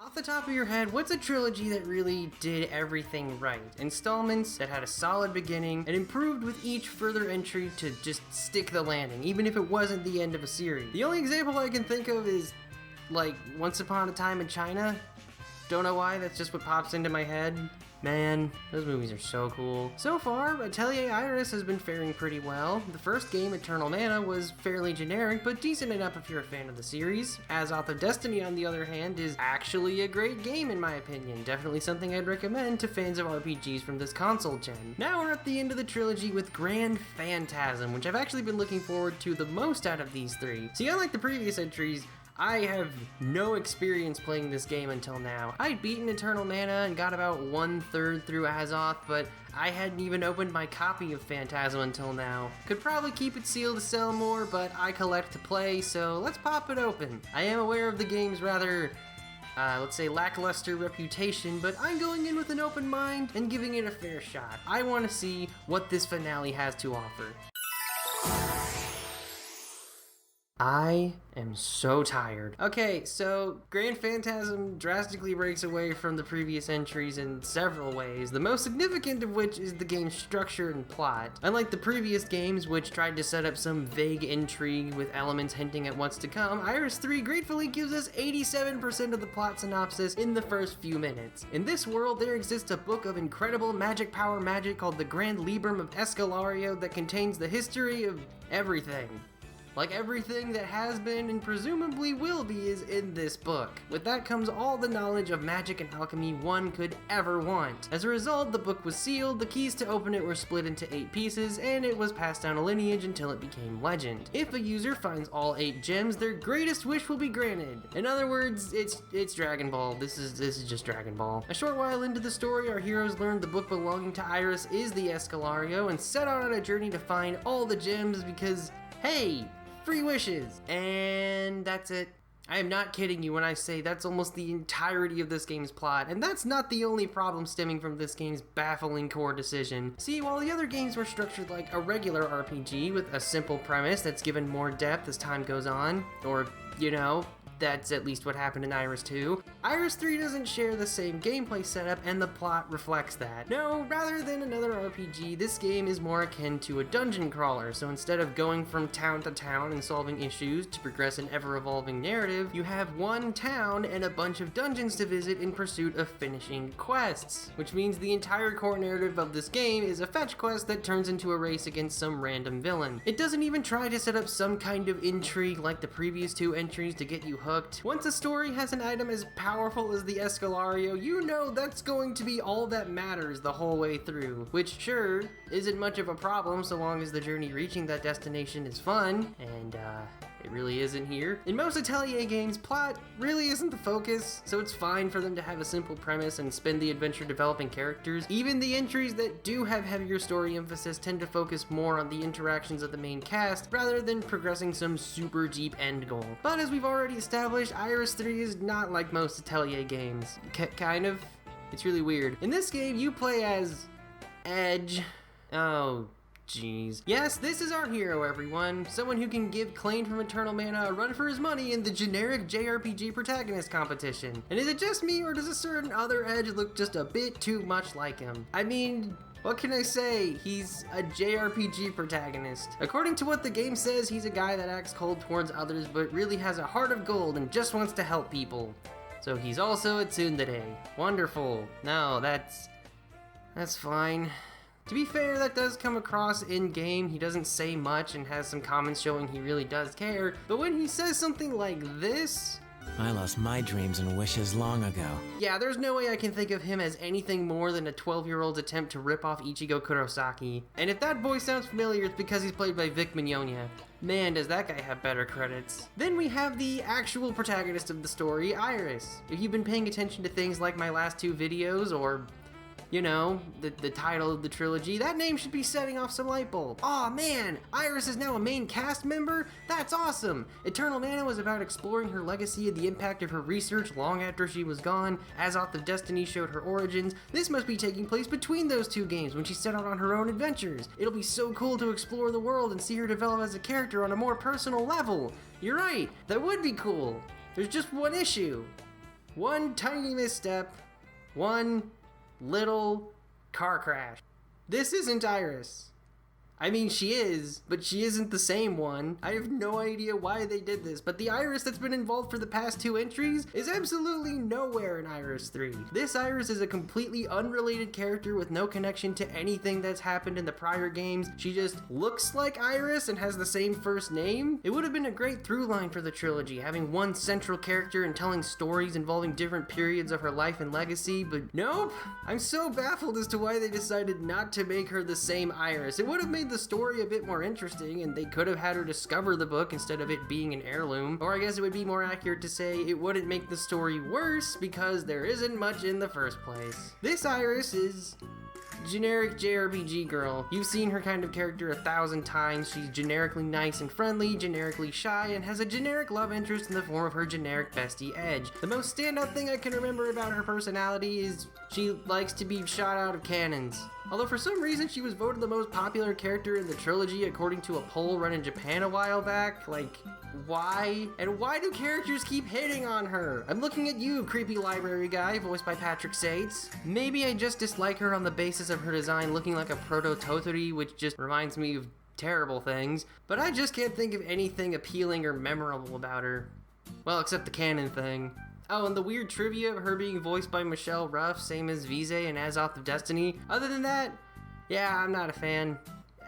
Off the top of your head, what's a trilogy that really did everything right? Installments that had a solid beginning and improved with each further entry to just stick the landing, even if it wasn't the end of a series. The only example I can think of is, like, Once Upon a Time in China. Don't know why, that's just what pops into my head. Man, those movies are so cool. So far, Atelier Iris has been faring pretty well. The first game, Eternal Mana, was fairly generic, but decent enough if you're a fan of the series. Azoth of Destiny, on the other hand, is actually a great game in my opinion. Definitely something I'd recommend to fans of RPGs from this console gen. Now we're at the end of the trilogy with Grand Phantasm, which I've actually been looking forward to the most out of these three. See, unlike the previous entries, I have no experience playing this game until now. I'd beaten Eternal Mana and got about 1/3 through Azoth, but I hadn't even opened my copy of Phantasm until now. Could probably keep it sealed to sell more, but I collect to play, so let's pop it open. I am aware of the game's rather, let's say lackluster reputation, but I'm going in with an open mind and giving it a fair shot. I want to see what this finale has to offer. I am so tired. Okay, so Grand Phantasm drastically breaks away from the previous entries in several ways, the most significant of which is the game's structure and plot. Unlike the previous games, which tried to set up some vague intrigue with elements hinting at what's to come, Iris 3 gratefully gives us 87% of the plot synopsis in the first few minutes. In this world, there exists a book of incredible magic power magic called the Grand Librum of Escalario that contains the history of everything. Like everything that has been and presumably will be is in this book. With that comes all the knowledge of magic and alchemy one could ever want. As a result, the book was sealed, the keys to open it were split into 8 pieces, and it was passed down a lineage until it became legend. If a user finds all 8 gems, their greatest wish will be granted. In other words, it's Dragon Ball. This is just Dragon Ball. A short while into the story, our heroes learn the book belonging to Iris is the Escalario and set out on a journey to find all the gems because, hey, free wishes! And that's it. I am not kidding you when I say that's almost the entirety of this game's plot, and that's not the only problem stemming from this game's baffling core decision. See, while the other games were structured like a regular RPG with a simple premise that's given more depth as time goes on, or, you know, that's at least what happened in Iris 2. Iris 3 doesn't share the same gameplay setup, and the plot reflects that. No, rather than another RPG, this game is more akin to a dungeon crawler, so instead of going from town to town and solving issues to progress an ever-evolving narrative, you have one town and a bunch of dungeons to visit in pursuit of finishing quests, which means the entire core narrative of this game is a fetch quest that turns into a race against some random villain. It doesn't even try to set up some kind of intrigue like the previous 2 entries to get you hooked. Once a story has an item as powerful as the Escalario, you know that's going to be all that matters the whole way through, which sure isn't much of a problem so long as the journey reaching that destination is fun, and it really isn't here. In most Atelier games, plot really isn't the focus, so it's fine for them to have a simple premise and spend the adventure developing characters. Even the entries that do have heavier story emphasis tend to focus more on the interactions of the main cast rather than progressing some super deep end goal. But as we've already established, Iris 3 is not like most Atelier games. Kind of. It's really weird. In this game, you play as Edge. Oh, jeez. Yes, this is our hero, everyone. Someone who can give Claim from Eternal Mana a run for his money in the generic JRPG protagonist competition. And is it just me, or does a certain other Edge look just a bit too much like him? I mean, what can I say? He's a JRPG protagonist. According to what the game says, he's a guy that acts cold towards others, but really has a heart of gold and just wants to help people. So he's also a tsundere. Wonderful. No, that's fine. To be fair, that does come across in-game. He doesn't say much and has some comments showing he really does care, but when he says something like this... I lost my dreams and wishes long ago. Yeah, there's no way I can think of him as anything more than a 12-year-old's attempt to rip off Ichigo Kurosaki. And if that voice sounds familiar, it's because he's played by Vic Mignogna. Man, does that guy have better credits. Then we have the actual protagonist of the story, Iris. If you've been paying attention to things like my last 2 videos, or... you know, the title of the trilogy, that name should be setting off some light bulb. Aw, man, Iris is now a main cast member? That's awesome! Eternal Mana was about exploring her legacy and the impact of her research long after she was gone. Azoth of Destiny showed her origins. This must be taking place between those 2 games when she set out on her own adventures. It'll be so cool to explore the world and see her develop as a character on a more personal level. You're right, that would be cool. There's just one issue. One tiny misstep. One little car crash. This isn't Iris. I mean, she is, but she isn't the same one. I have no idea why they did this, but the Iris that's been involved for the past 2 entries is absolutely nowhere in Iris 3. This Iris is a completely unrelated character with no connection to anything that's happened in the prior games. She just looks like Iris and has the same first name. It would have been a great through line for the trilogy, having one central character and telling stories involving different periods of her life and legacy, but nope. I'm so baffled as to why they decided not to make her the same Iris. It would have made the story a bit more interesting, and they could have had her discover the book instead of it being an heirloom. Or I guess it would be more accurate to say it wouldn't make the story worse because there isn't much in the first place. This Iris is generic JRPG girl. You've seen her kind of character 1,000 times. She's generically nice and friendly, generically shy, and has a generic love interest in the form of her generic bestie Edge. The most standout thing I can remember about her personality is she likes to be shot out of cannons. Although for some reason she was voted the most popular character in the trilogy according to a poll run in Japan a while back. Like, why? And why do characters keep hitting on her? I'm looking at you, creepy library guy, voiced by Patrick Sates. Maybe I just dislike her on the basis of her design looking like a proto-Toturi, which just reminds me of terrible things, but I just can't think of anything appealing or memorable about her. Well, except the canon thing. Oh, and the weird trivia of her being voiced by Michelle Ruff, same as Vize and Azoth of Destiny. Other than that, yeah, I'm not a fan.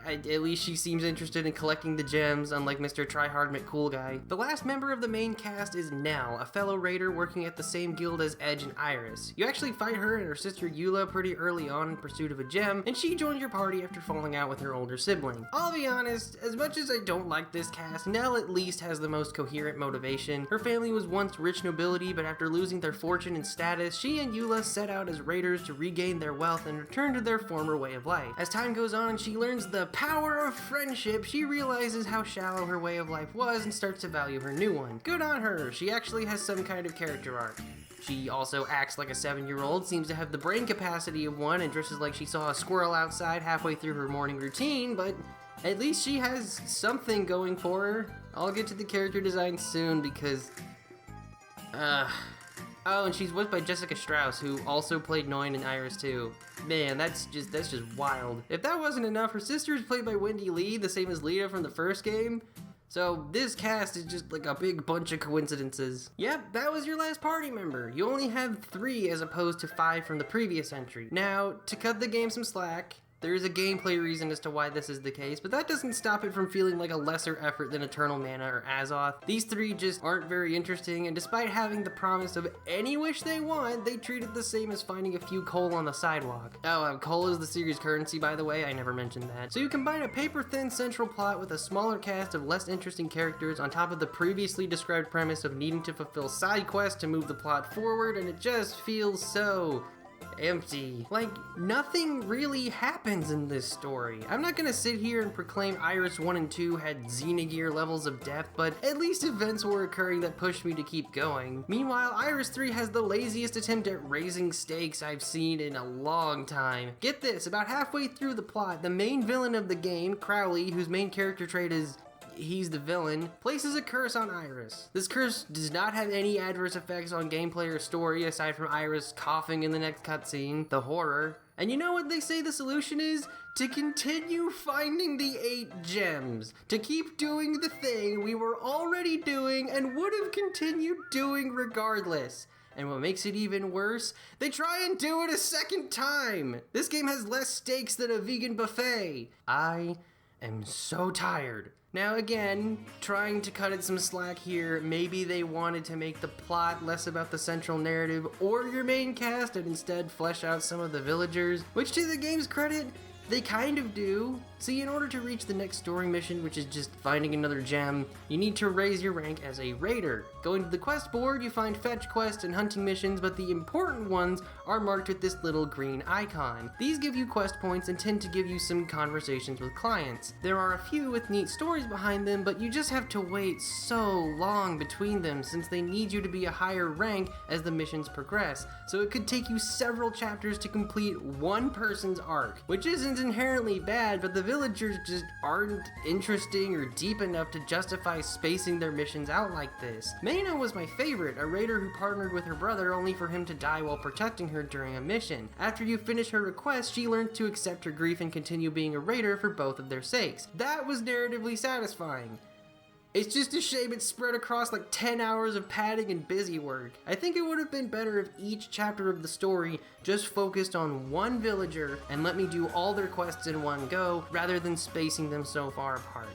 At least she seems interested in collecting the gems, unlike Mr. Tryhard McCool guy. The last member of the main cast is Nell, a fellow raider working at the same guild as Edge and Iris. You actually fight her and her sister Eula pretty early on in pursuit of a gem, and she joins your party after falling out with her older sibling. I'll be honest, as much as I don't like this cast, Nell at least has the most coherent motivation. Her family was once rich nobility, but after losing their fortune and status, she and Eula set out as raiders to regain their wealth and return to their former way of life. As time goes on, she learns the power of friendship. She realizes how shallow her way of life was and starts to value her new one. Good on her. She actually has some kind of character arc. She also acts like a 7-year-old, seems to have the brain capacity of one, and dresses like she saw a squirrel outside halfway through her morning routine, but at least she has something going for her. I'll get to the character design soon because oh, and she's voiced by Jessica Strauss, who also played Noin in Iris 2. Man, that's just wild. If that wasn't enough, her sister is played by Wendy Lee, the same as Lita from the first game. So this cast is just like a big bunch of coincidences. Yep, that was your last party member. You only have 3 as opposed to 5 from the previous entry. Now, to cut the game some slack, there is a gameplay reason as to why this is the case, but that doesn't stop it from feeling like a lesser effort than Eternal Mana or Azoth. These 3 just aren't very interesting, and despite having the promise of any wish they want, they treat it the same as finding a few coal on the sidewalk. Oh, coal is the series currency, by the way, I never mentioned that. So you combine a paper-thin central plot with a smaller cast of less interesting characters on top of the previously described premise of needing to fulfill side quests to move the plot forward, and it just feels so empty. Like, nothing really happens in this story. I'm not gonna sit here and proclaim Iris 1 and 2 had Xenogear levels of depth, but at least events were occurring that pushed me to keep going. Meanwhile, Iris 3 has the laziest attempt at raising stakes I've seen in a long time. Get this, about halfway through the plot, the main villain of the game, Crowley, whose main character trait is he's the villain, places a curse on Iris. This curse does not have any adverse effects on gameplay or story aside from Iris coughing in the next cutscene, the horror. And you know what they say the solution is? To continue finding the 8 gems. To keep doing the thing we were already doing and would have continued doing regardless. And what makes it even worse, they try and do it a second time. This game has less stakes than a vegan buffet. I am so tired. Now again, trying to cut it some slack here, maybe they wanted to make the plot less about the central narrative or your main cast and instead flesh out some of the villagers, which to the game's credit, they kind of do. See, in order to reach the next story mission, which is just finding another gem, you need to raise your rank as a raider. Going to the quest board, you find fetch quests and hunting missions, but the important ones are marked with this little green icon. These give you quest points and tend to give you some conversations with clients. There are a few with neat stories behind them, but you just have to wait so long between them since they need you to be a higher rank as the missions progress. So it could take you several chapters to complete one person's arc, which isn't inherently bad, but the villagers just aren't interesting or deep enough to justify spacing their missions out like this. Mayna was my favorite, a raider who partnered with her brother only for him to die while protecting her during a mission. After you finish her request, she learned to accept her grief and continue being a raider for both of their sakes. That was narratively satisfying. It's just a shame it's spread across like 10 hours of padding and busy work. I think it would have been better if each chapter of the story just focused on one villager and let me do all their quests in one go, rather than spacing them so far apart.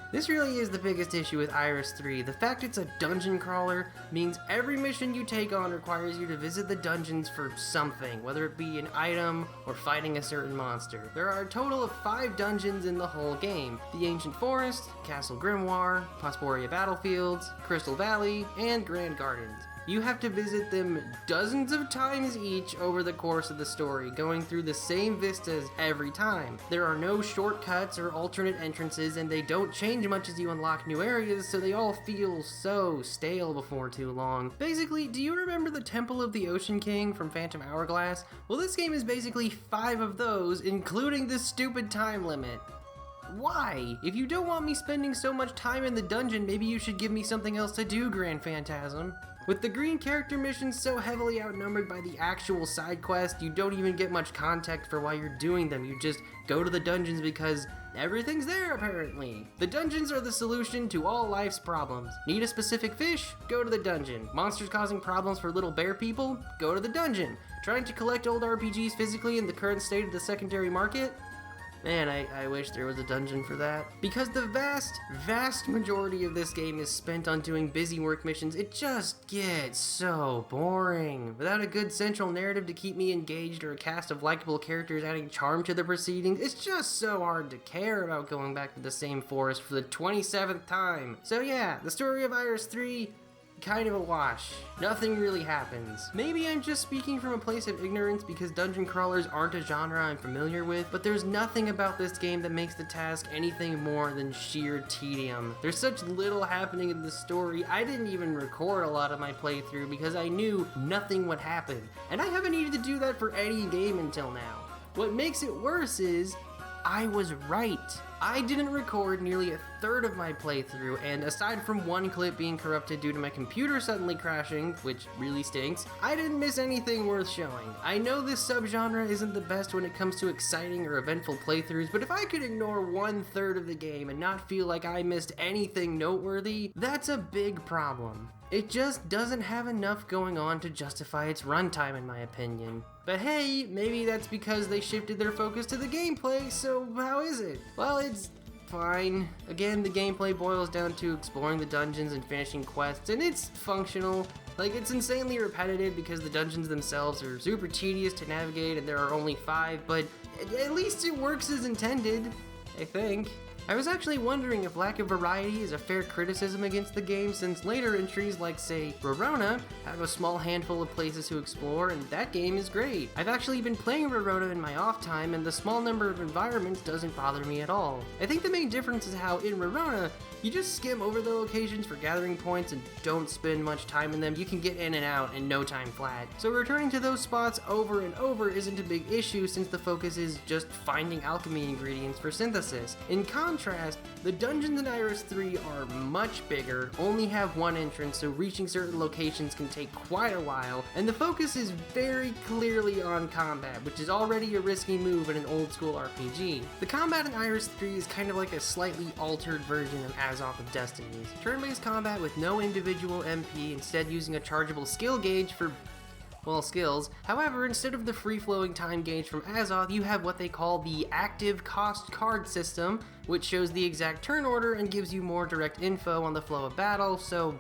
This really is the biggest issue with Iris 3. The fact it's a dungeon crawler means every mission you take on requires you to visit the dungeons for something, whether it be an item or fighting a certain monster. There are a total of 5 dungeons in the whole game: the Ancient Forest, Castle Grimoire, Prosporia Battlefields, Crystal Valley, and Grand Gardens. You have to visit them dozens of times each over the course of the story, going through the same vistas every time. There are no shortcuts or alternate entrances, and they don't change much as you unlock new areas, so they all feel so stale before too long. Basically, do you remember the Temple of the Ocean King from Phantom Hourglass? Well, this game is basically 5 of those, including this stupid time limit. Why? If you don't want me spending so much time in the dungeon, maybe you should give me something else to do, Grand Phantasm. With the green character missions so heavily outnumbered by the actual side quest, you don't even get much context for why you're doing them. You just go to the dungeons because everything's there, apparently. The dungeons are the solution to all life's problems. Need a specific fish? Go to the dungeon. Monsters causing problems for little bear people? Go to the dungeon. Trying to collect old RPGs physically in the current state of the secondary market? Man, I wish there was a dungeon for that. Because the vast majority of this game is spent on doing busy work missions, it just gets so boring. Without a good central narrative to keep me engaged or a cast of likable characters adding charm to the proceedings, it's just so hard to care about going back to the same forest for the 27th time. So yeah, the story of Iris 3, kind of a wash. Nothing really happens. Maybe I'm just speaking from a place of ignorance because dungeon crawlers aren't a genre I'm familiar with, but there's nothing about this game that makes the task anything more than sheer tedium. There's such little happening in the story, I didn't even record a lot of my playthrough because I knew nothing would happen, and I haven't needed to do that for any game until now. What makes it worse is, I was right. I didn't record nearly a third of my playthrough, and aside from one clip being corrupted due to my computer suddenly crashing, which really stinks, I didn't miss anything worth showing. I know this subgenre isn't the best when it comes to exciting or eventful playthroughs, but if I could ignore 1/3 of the game and not feel like I missed anything noteworthy, that's a big problem. It just doesn't have enough going on to justify its runtime, in my opinion. But hey, maybe that's because they shifted their focus to the gameplay, so how is it? Well, it's fine. Again, the gameplay boils down to exploring the dungeons and finishing quests, and it's functional. Like, it's insanely repetitive because the dungeons themselves are super tedious to navigate and there are only 5, but at least it works as intended, I think. I was actually wondering if lack of variety is a fair criticism against the game, since later entries like, say, Rorona have a small handful of places to explore, and that game is great. I've actually been playing Rorona in my off time, and the small number of environments doesn't bother me at all. I think the main difference is how in Rorona, you just skim over the locations for gathering points and don't spend much time in them. You can get in and out in no time flat. So returning to those spots over and over isn't a big issue since the focus is just finding alchemy ingredients for synthesis. In contrast, the dungeons in Iris 3 are much bigger, only have one entrance, so reaching certain locations can take quite a while, and the focus is very clearly on combat, which is already a risky move in an old school RPG. The combat in Iris 3 is kind of like a slightly altered version of Azoth of Destiny. Turn-based combat with no individual MP, instead using a chargeable skill gauge for, well, skills. However, instead of the free-flowing time gauge from Azoth, you have what they call the active cost card system, which shows the exact turn order and gives you more direct info on the flow of battle, so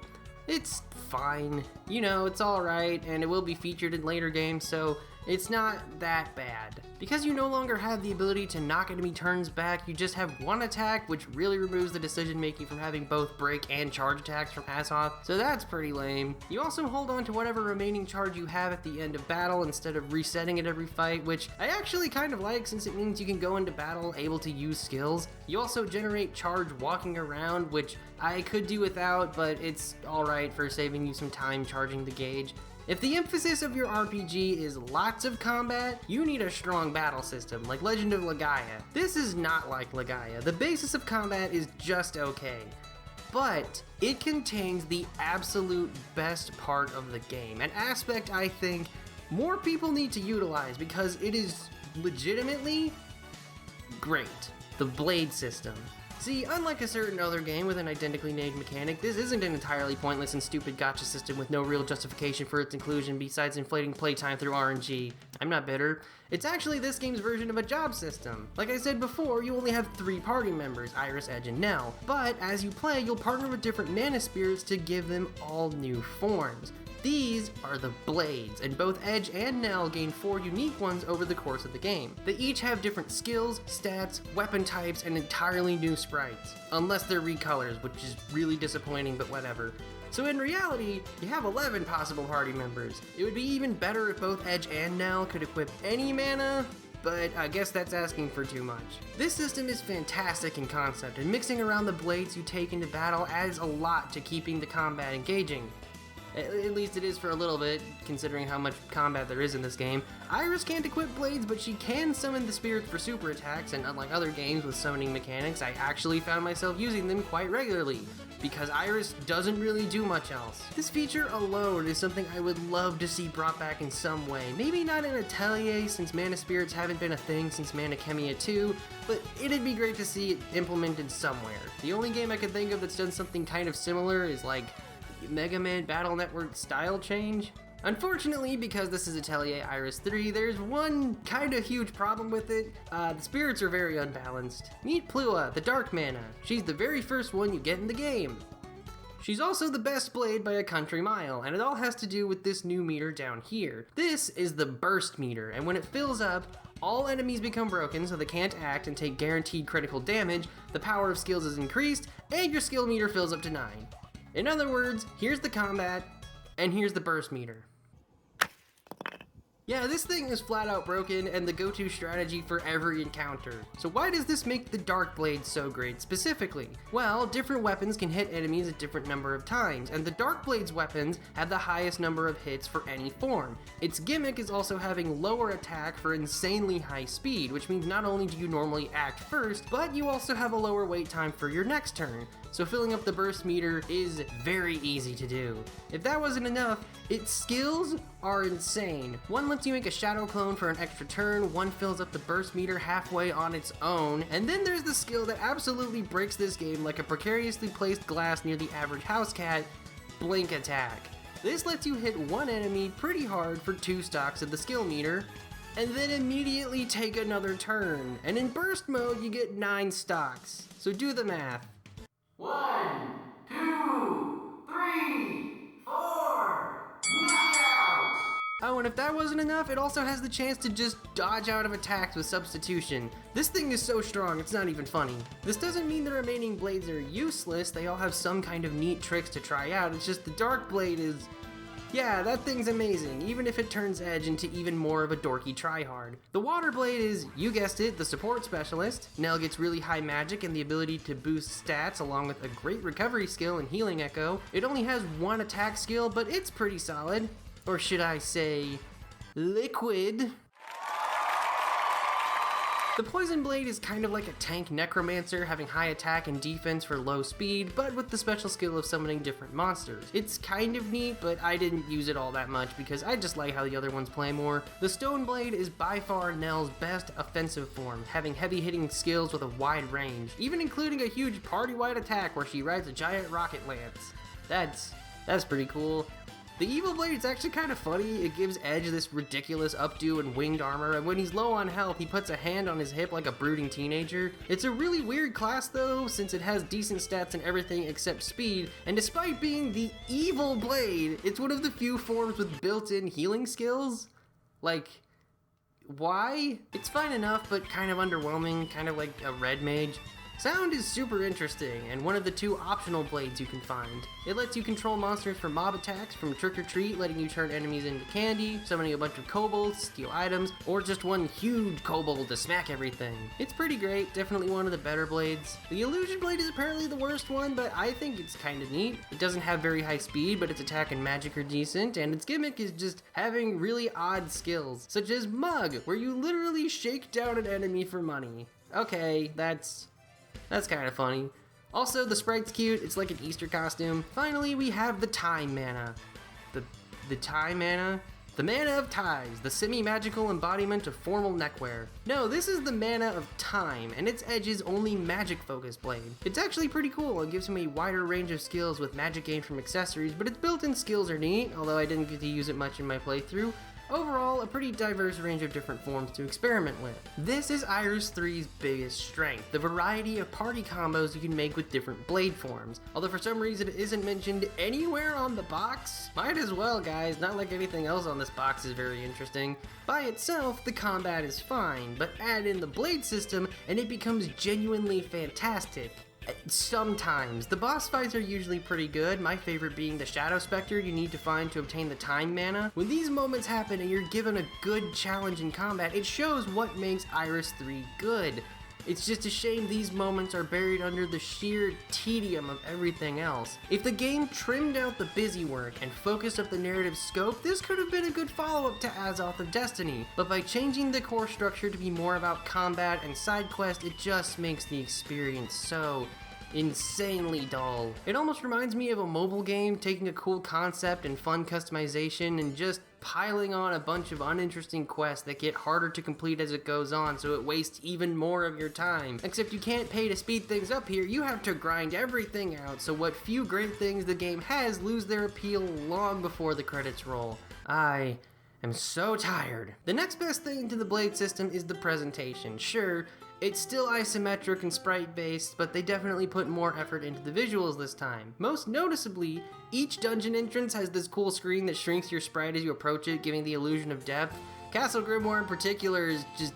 it's fine. You know, it's alright, and it will be featured in later games, so it's not that bad. Because you no longer have the ability to knock enemy turns back, you just have one attack, which really removes the decision making from having both break and charge attacks from Azoth, so that's pretty lame. You also hold on to whatever remaining charge you have at the end of battle instead of resetting it every fight, which I actually kind of like since it means you can go into battle able to use skills. You also generate charge walking around, which I could do without, but it's alright for saving you some time charging the gauge. If the emphasis of your RPG is lots of combat, you need a strong battle system, like Legend of Legaia. This is not like Legaia. The basis of combat is just okay, but it contains the absolute best part of the game, an aspect I think more people need to utilize because it is legitimately great. The blade system. See, unlike a certain other game with an identically named mechanic, this isn't an entirely pointless and stupid gacha system with no real justification for its inclusion besides inflating playtime through RNG. I'm not bitter. It's actually this game's version of a job system. Like I said before, you only have 3 party members, Iris, Edge, and Nell, but as you play, you'll partner with different mana spirits to give them all new forms. These are the blades, and both Edge and Nell gain 4 unique ones over the course of the game. They each have different skills, stats, weapon types, and entirely new sprites. Unless they're recolors, which is really disappointing, but whatever. So in reality, you have 11 possible party members. It would be even better if both Edge and Nell could equip any mana, but I guess that's asking for too much. This system is fantastic in concept, and mixing around the blades you take into battle adds a lot to keeping the combat engaging. At least it is for a little bit, considering how much combat there is in this game. Iris can't equip blades, but she can summon the spirits for super attacks, and unlike other games with summoning mechanics, I actually found myself using them quite regularly, because Iris doesn't really do much else. This feature alone is something I would love to see brought back in some way. Maybe not in Atelier, since mana spirits haven't been a thing since Mana Chemia 2, but it'd be great to see it implemented somewhere. The only game I could think of that's done something kind of similar is like Mega Man Battle Network style change. Unfortunately, because this is Atelier Iris 3, there's one kind of huge problem with it. The spirits are very unbalanced. Meet Plua, the Dark Mana. She's the very first one you get in the game. She's also the best blade by a country mile, and it all has to do with this new meter down here. This is the burst meter, and when it fills up, all enemies become broken so they can't act and take guaranteed critical damage, the power of skills is increased, and your skill meter fills up to 9. In other words, here's the combat, and here's the burst meter. Yeah, this thing is flat out broken and the go-to strategy for every encounter. So why does this make the Dark Blade so great specifically? Well, different weapons can hit enemies a different number of times, and the Dark Blade's weapons have the highest number of hits for any form. Its gimmick is also having lower attack for insanely high speed, which means not only do you normally act first, but you also have a lower wait time for your next turn. So filling up the burst meter is very easy to do. If that wasn't enough, its skills are insane. One lets you make a shadow clone for an extra turn, one fills up the burst meter halfway on its own, and then there's the skill that absolutely breaks this game like a precariously placed glass near the average house cat, Blink Attack. This lets you hit one enemy pretty hard for 2 stocks of the skill meter, and then immediately take another turn. And in burst mode, you get 9 stocks. So do the math. 1, 2, 3, 4, knockout! Oh, and if that wasn't enough, it also has the chance to just dodge out of attacks with substitution. This thing is so strong, it's not even funny. This doesn't mean the remaining blades are useless, they all have some kind of neat tricks to try out, it's just the Dark Blade is... yeah, that thing's amazing, even if it turns Edge into even more of a dorky tryhard. The Water Blade is, you guessed it, the support specialist. Nell gets really high magic and the ability to boost stats along with a great recovery skill and healing echo. It only has 1 attack skill, but it's pretty solid. Or should I say, liquid. The Poison Blade is kind of like a tank necromancer, having high attack and defense for low speed, but with the special skill of summoning different monsters. It's kind of neat, but I didn't use it all that much because I just like how the other ones play more. The Stone Blade is by far Nell's best offensive form, having heavy hitting skills with a wide range, even including a huge party-wide attack where she rides a giant rocket lance. That's pretty cool. The Evil Blade is actually kind of funny. It gives Edge this ridiculous updo and winged armor, and when he's low on health, he puts a hand on his hip like a brooding teenager. It's a really weird class though, since it has decent stats and everything except speed, and despite being the Evil Blade, it's one of the few forms with built-in healing skills. Like, why? It's fine enough, but kind of underwhelming, kind of like a red mage. Sound is super interesting, and one of the 2 optional blades you can find. It lets you control monsters for mob attacks, from Trick or Treat, letting you turn enemies into candy, summoning a bunch of kobolds, steal items, or just one huge kobold to smack everything. It's pretty great, definitely one of the better blades. The illusion blade is apparently the worst one, but I think it's kinda neat. It doesn't have very high speed, but its attack and magic are decent, and its gimmick is just having really odd skills, such as Mug, where you literally shake down an enemy for money. Okay, that's kind of funny. Also, the sprite's cute. It's like an Easter costume. Finally, we have the Time Mana. The Time Mana? The Mana of Ties, the semi-magical embodiment of formal neckwear. No, this is the Mana of Time, and its edge is only magic-focused blade. It's actually pretty cool and gives him a wider range of skills with magic gained from accessories, but its built-in skills are neat, although I didn't get to use it much in my playthrough. Overall, a pretty diverse range of different forms to experiment with. This is Iris 3's biggest strength, the variety of party combos you can make with different blade forms. Although for some reason it isn't mentioned anywhere on the box. Might as well, guys, not like anything else on this box is very interesting. By itself, the combat is fine, but add in the blade system and it becomes genuinely fantastic. Sometimes. The boss fights are usually pretty good, my favorite being the Shadow Spectre you need to find to obtain the Time Mana. When these moments happen and you're given a good challenge in combat, it shows what makes Iris 3 good. It's just a shame these moments are buried under the sheer tedium of everything else. If the game trimmed out the busy work and focused up the narrative scope, this could have been a good follow-up to Azoth of Destiny, but by changing the core structure to be more about combat and side quest, it just makes the experience so insanely dull. It almost reminds me of a mobile game taking a cool concept and fun customization and just piling on a bunch of uninteresting quests that get harder to complete as it goes on, so it wastes even more of your time. Except you can't pay to speed things up here, you have to grind everything out, so what few great things the game has lose their appeal long before the credits roll. I am so tired. The next best thing to the blade system is the presentation. Sure, it's still isometric and sprite-based, but they definitely put more effort into the visuals this time. Most noticeably, each dungeon entrance has this cool screen that shrinks your sprite as you approach it, giving the illusion of depth. Castle Grimoire in particular is just,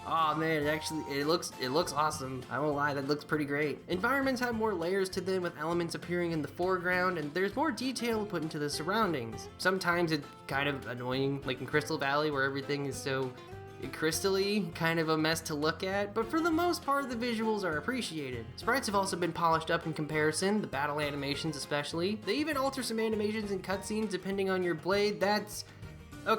oh man, it looks awesome. I won't lie, that looks pretty great. Environments have more layers to them, with elements appearing in the foreground, and there's more detail put into the surroundings. Sometimes it's kind of annoying, like in Crystal Valley, where everything is so crystally, kind of a mess to look at, but for the most part the visuals are appreciated. Sprites have also been polished up in comparison, the battle animations especially. They even alter some animations and cutscenes depending on your blade. That's a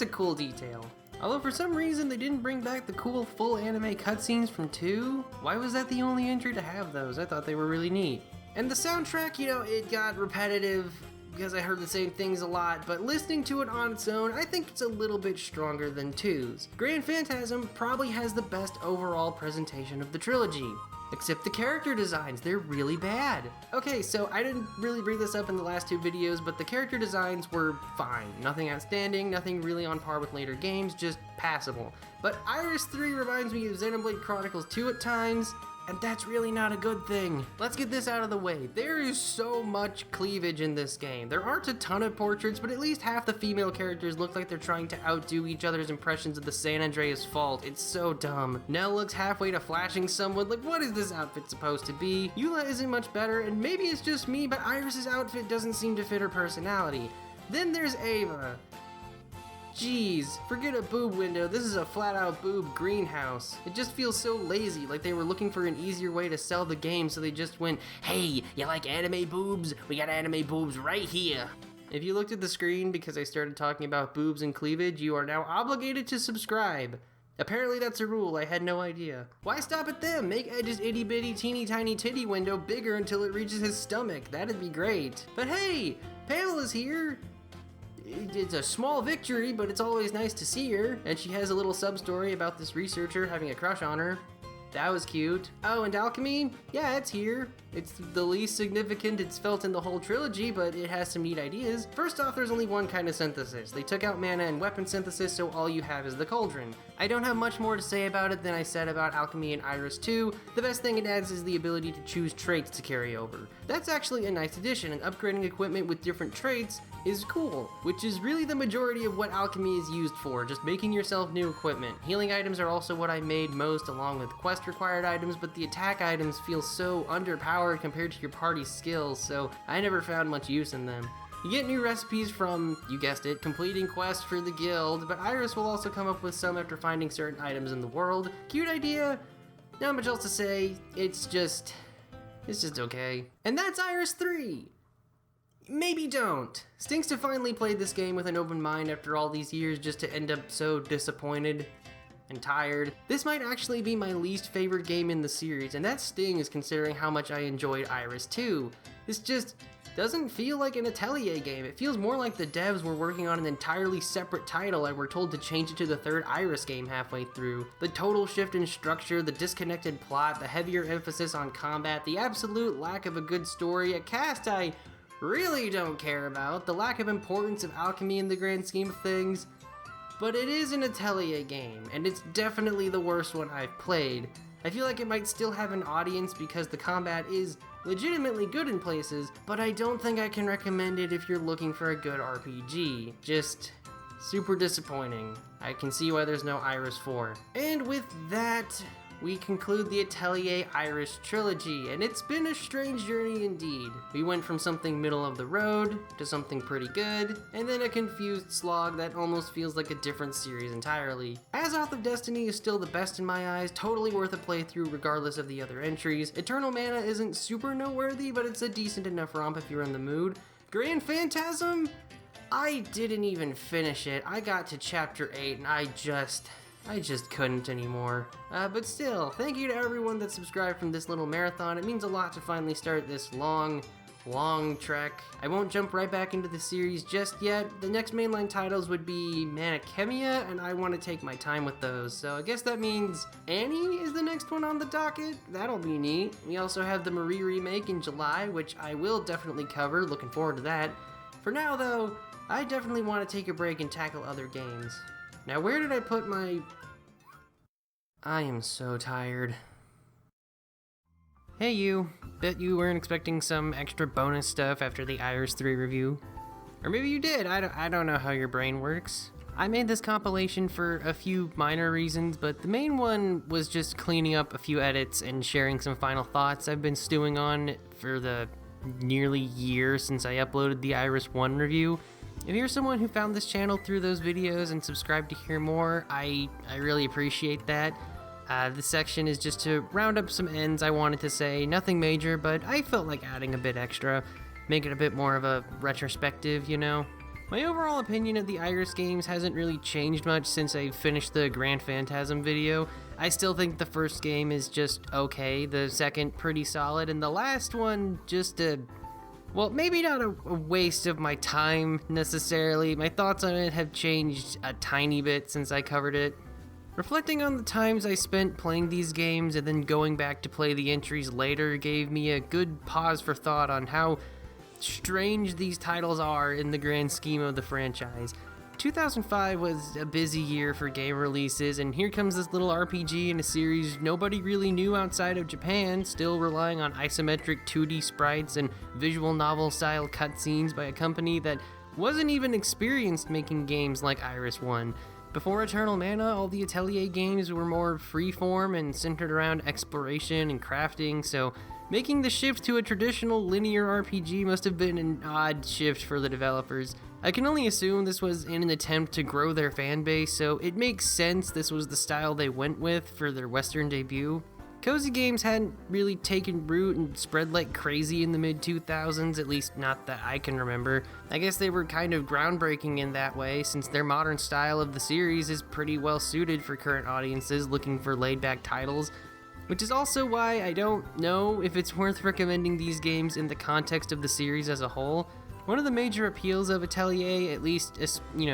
cool detail. Although for some reason they didn't bring back the cool full anime cutscenes from 2. Why was that the only entry to have those? I thought they were really neat. And the soundtrack, it got repetitive because I heard the same things a lot, but listening to it on its own, I think it's a little bit stronger than 2's. Grand Phantasm probably has the best overall presentation of the trilogy. Except the character designs, they're really bad. Okay, so I didn't really bring this up in the last 2 videos, but the character designs were fine. Nothing outstanding, nothing really on par with later games, just passable. But Iris 3 reminds me of Xenoblade Chronicles 2 at times, and that's really not a good thing. Let's get this out of the way. There is so much cleavage in this game. There aren't a ton of portraits, but at least half the female characters look like they're trying to outdo each other's impressions of the San Andreas Fault. It's so dumb. Nell looks halfway to flashing someone. Like, what is this outfit supposed to be? Eula isn't much better, and maybe it's just me, but Iris's outfit doesn't seem to fit her personality. Then there's Ava. Jeez, forget a boob window, this is a flat-out boob greenhouse. It just feels so lazy, like they were looking for an easier way to sell the game, so they just went, hey, you like anime boobs? We got anime boobs right here. If you looked at the screen because I started talking about boobs and cleavage, you are now obligated to subscribe. Apparently that's a rule, I had no idea. Why stop at them? Make Edge's itty bitty teeny tiny titty window bigger until it reaches his stomach, that'd be great. But hey, Pamela's here. It's a small victory, but it's always nice to see her. And she has a little sub-story about this researcher having a crush on her. That was cute. Oh, and Alchemy? Yeah, it's here. It's the least significant it's felt in the whole trilogy, but it has some neat ideas. First off, there's only one kind of synthesis. They took out mana and weapon synthesis, so all you have is the cauldron. I don't have much more to say about it than I said about Alchemy and Iris 2. The best thing it adds is the ability to choose traits to carry over. That's actually a nice addition, and upgrading equipment with different traits is cool, which is really the majority of what alchemy is used for, just making yourself new equipment. Healing items are also what I made most, along with quest required items, but the attack items feel so underpowered compared to your party's skills, so I never found much use in them. You get new recipes from, you guessed it, completing quests for the guild, but Iris will also come up with some after finding certain items in the world. Cute idea, not much else to say, it's just okay. And that's Iris 3! Maybe don't. Stinks to finally play this game with an open mind after all these years just to end up so disappointed and tired. This might actually be my least favorite game in the series, and that stings considering how much I enjoyed Iris 2. This just doesn't feel like an Atelier game. It feels more like the devs were working on an entirely separate title and were told to change it to the third Iris game halfway through. The total shift in structure, the disconnected plot, the heavier emphasis on combat, the absolute lack of a good story, a cast I really don't care about, the lack of importance of alchemy in the grand scheme of things. But it is an Atelier game, and it's definitely the worst one I've played. I feel like it might still have an audience because the combat is legitimately good in places, but I don't think I can recommend it if you're looking for a good RPG. Just super disappointing. I can see why there's no Iris 4. And with that, we conclude the Atelier Iris trilogy, and it's been a strange journey indeed. We went from something middle of the road to something pretty good, and then a confused slog that almost feels like a different series entirely. Azoth of Destiny is still the best in my eyes, totally worth a playthrough regardless of the other entries. Eternal Mana isn't super noteworthy, but it's a decent enough romp if you're in the mood. Grand Phantasm? I didn't even finish it. I got to chapter 8 and I just couldn't anymore. But still, thank you to everyone that subscribed from this little marathon. It means a lot to finally start this long trek. I won't jump right back into the series just yet. The next mainline titles would be Manichemia, and I want to take my time with those. So I guess that means Annie is the next one on the docket. That'll be neat. We also have the Marie remake in July, which I will definitely cover. Looking forward to that. For now, though, I definitely want to take a break and tackle other games. Now, where did I put my... I am so tired. Hey you, bet you weren't expecting some extra bonus stuff after the Iris 3 review. Or maybe you did, I don't know how your brain works. I made this compilation for a few minor reasons, but the main one was just cleaning up a few edits and sharing some final thoughts I've been stewing on for the nearly year since I uploaded the Iris 1 review. If you're someone who found this channel through those videos and subscribed to hear more, I really appreciate that. This section is just to round up some ends I wanted to say, nothing major, but I felt like adding a bit extra, make it a bit more of a retrospective, you know? My overall opinion of the Iris games hasn't really changed much since I finished the Grand Phantasm video. I still think the first game is just okay, the second pretty solid, and the last one just well, maybe not a waste of my time, necessarily. My thoughts on it have changed a tiny bit since I covered it. Reflecting on the times I spent playing these games and then going back to play the entries later gave me a good pause for thought on how strange these titles are in the grand scheme of the franchise. 2005 was a busy year for game releases, and here comes this little RPG in a series nobody really knew outside of Japan, still relying on isometric 2D sprites and visual novel-style cutscenes by a company that wasn't even experienced making games like Iris 1. Before Eternal Mana, all the Atelier games were more freeform and centered around exploration and crafting, so making the shift to a traditional linear RPG must have been an odd shift for the developers. I can only assume this was in an attempt to grow their fan base, so it makes sense this was the style they went with for their Western debut. Cozy games hadn't really taken root and spread like crazy in the mid-2000s, at least not that I can remember. I guess they were kind of groundbreaking in that way, since their modern style of the series is pretty well suited for current audiences looking for laid-back titles, which is also why I don't know if it's worth recommending these games in the context of the series as a whole. One of the major appeals of Atelier, at least,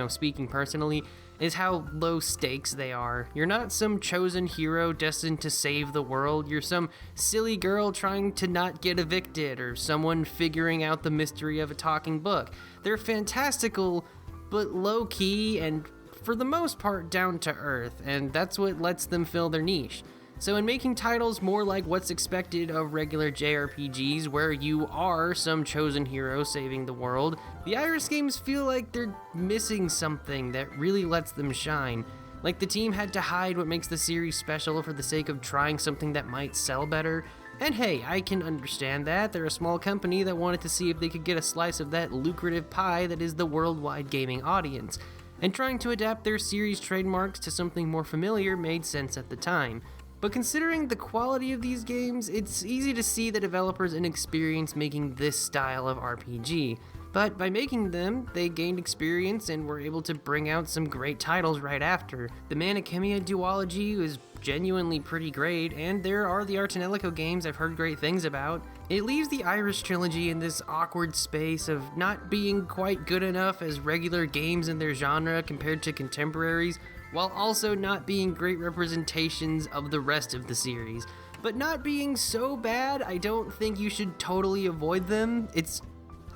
speaking personally, is how low stakes they are. You're not some chosen hero destined to save the world. You're some silly girl trying to not get evicted, or someone figuring out the mystery of a talking book. They're fantastical, but low-key and for the most part down to earth, and that's what lets them fill their niche. So in making titles more like what's expected of regular JRPGs, where you are some chosen hero saving the world, the Iris games feel like they're missing something that really lets them shine. Like the team had to hide what makes the series special for the sake of trying something that might sell better. And hey, I can understand that. They're a small company that wanted to see if they could get a slice of that lucrative pie that is the worldwide gaming audience. And trying to adapt their series trademarks to something more familiar made sense at the time. But considering the quality of these games, it's easy to see the developers' inexperience making this style of RPG. But by making them, they gained experience and were able to bring out some great titles right after. The Manichemia duology was genuinely pretty great, and there are the Artanelico games I've heard great things about. It leaves the Iris trilogy in this awkward space of not being quite good enough as regular games in their genre compared to contemporaries, while also not being great representations of the rest of the series. But not being so bad, I don't think you should totally avoid them. It's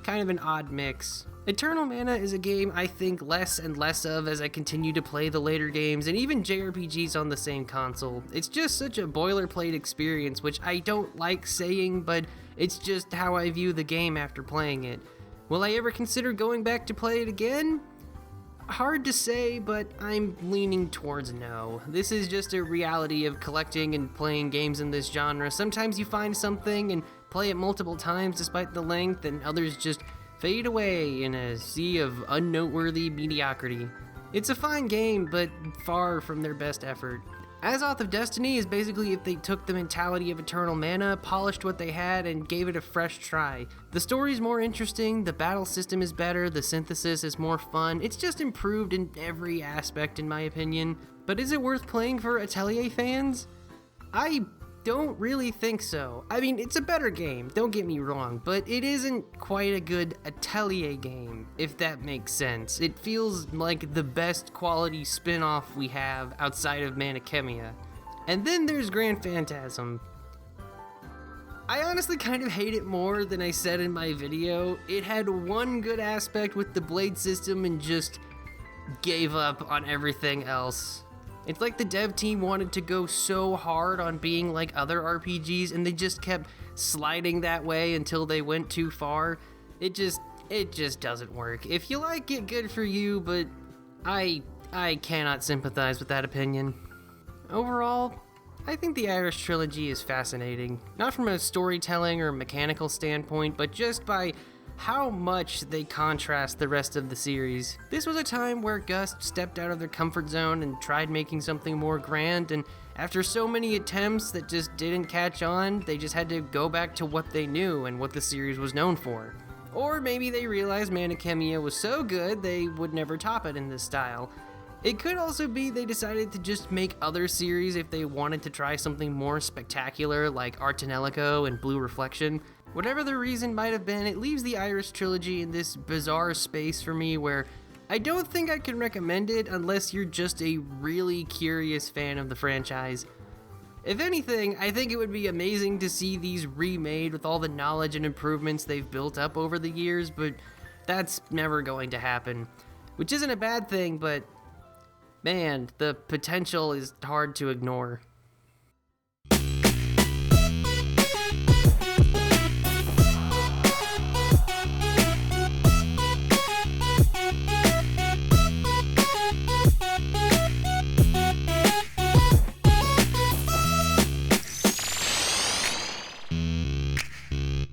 kind of an odd mix. Eternal Mana is a game I think less and less of as I continue to play the later games and even JRPGs on the same console. It's just such a boilerplate experience, which I don't like saying, but it's just how I view the game after playing it. Will I ever consider going back to play it again? Hard to say, but I'm leaning towards no. This is just a reality of collecting and playing games in this genre. Sometimes you find something and play it multiple times despite the length, and others just fade away in a sea of unnoteworthy mediocrity. It's a fine game, but far from their best effort. Azoth of Destiny is basically if they took the mentality of Eternal Mana, polished what they had, and gave it a fresh try. The story's more interesting, the battle system is better, the synthesis is more fun. It's just improved in every aspect in my opinion. But is it worth playing for Atelier fans? I don't really think so. I mean, it's a better game, don't get me wrong, but it isn't quite a good Atelier game, if that makes sense. It feels like the best quality spin-off we have outside of Manichemia. And then there's Grand Phantasm. I honestly kind of hate it more than I said in my video. It had one good aspect with the blade system and just gave up on everything else. It's like the dev team wanted to go so hard on being like other RPGs and they just kept sliding that way until they went too far. It just doesn't work. If you like it, good for you, but I cannot sympathize with that opinion. Overall, I think the Iris trilogy is fascinating. Not from a storytelling or mechanical standpoint, but just by how much they contrast the rest of the series. This was a time where Gust stepped out of their comfort zone and tried making something more grand, and after so many attempts that just didn't catch on, they just had to go back to what they knew and what the series was known for. Or maybe they realized Manichemia was so good they would never top it in this style. It could also be they decided to just make other series if they wanted to try something more spectacular like Artanelico and Blue Reflection. Whatever the reason might have been, it leaves the Iris trilogy in this bizarre space for me where I don't think I can recommend it unless you're just a really curious fan of the franchise. If anything, I think it would be amazing to see these remade with all the knowledge and improvements they've built up over the years, but that's never going to happen. Which isn't a bad thing, but man, the potential is hard to ignore.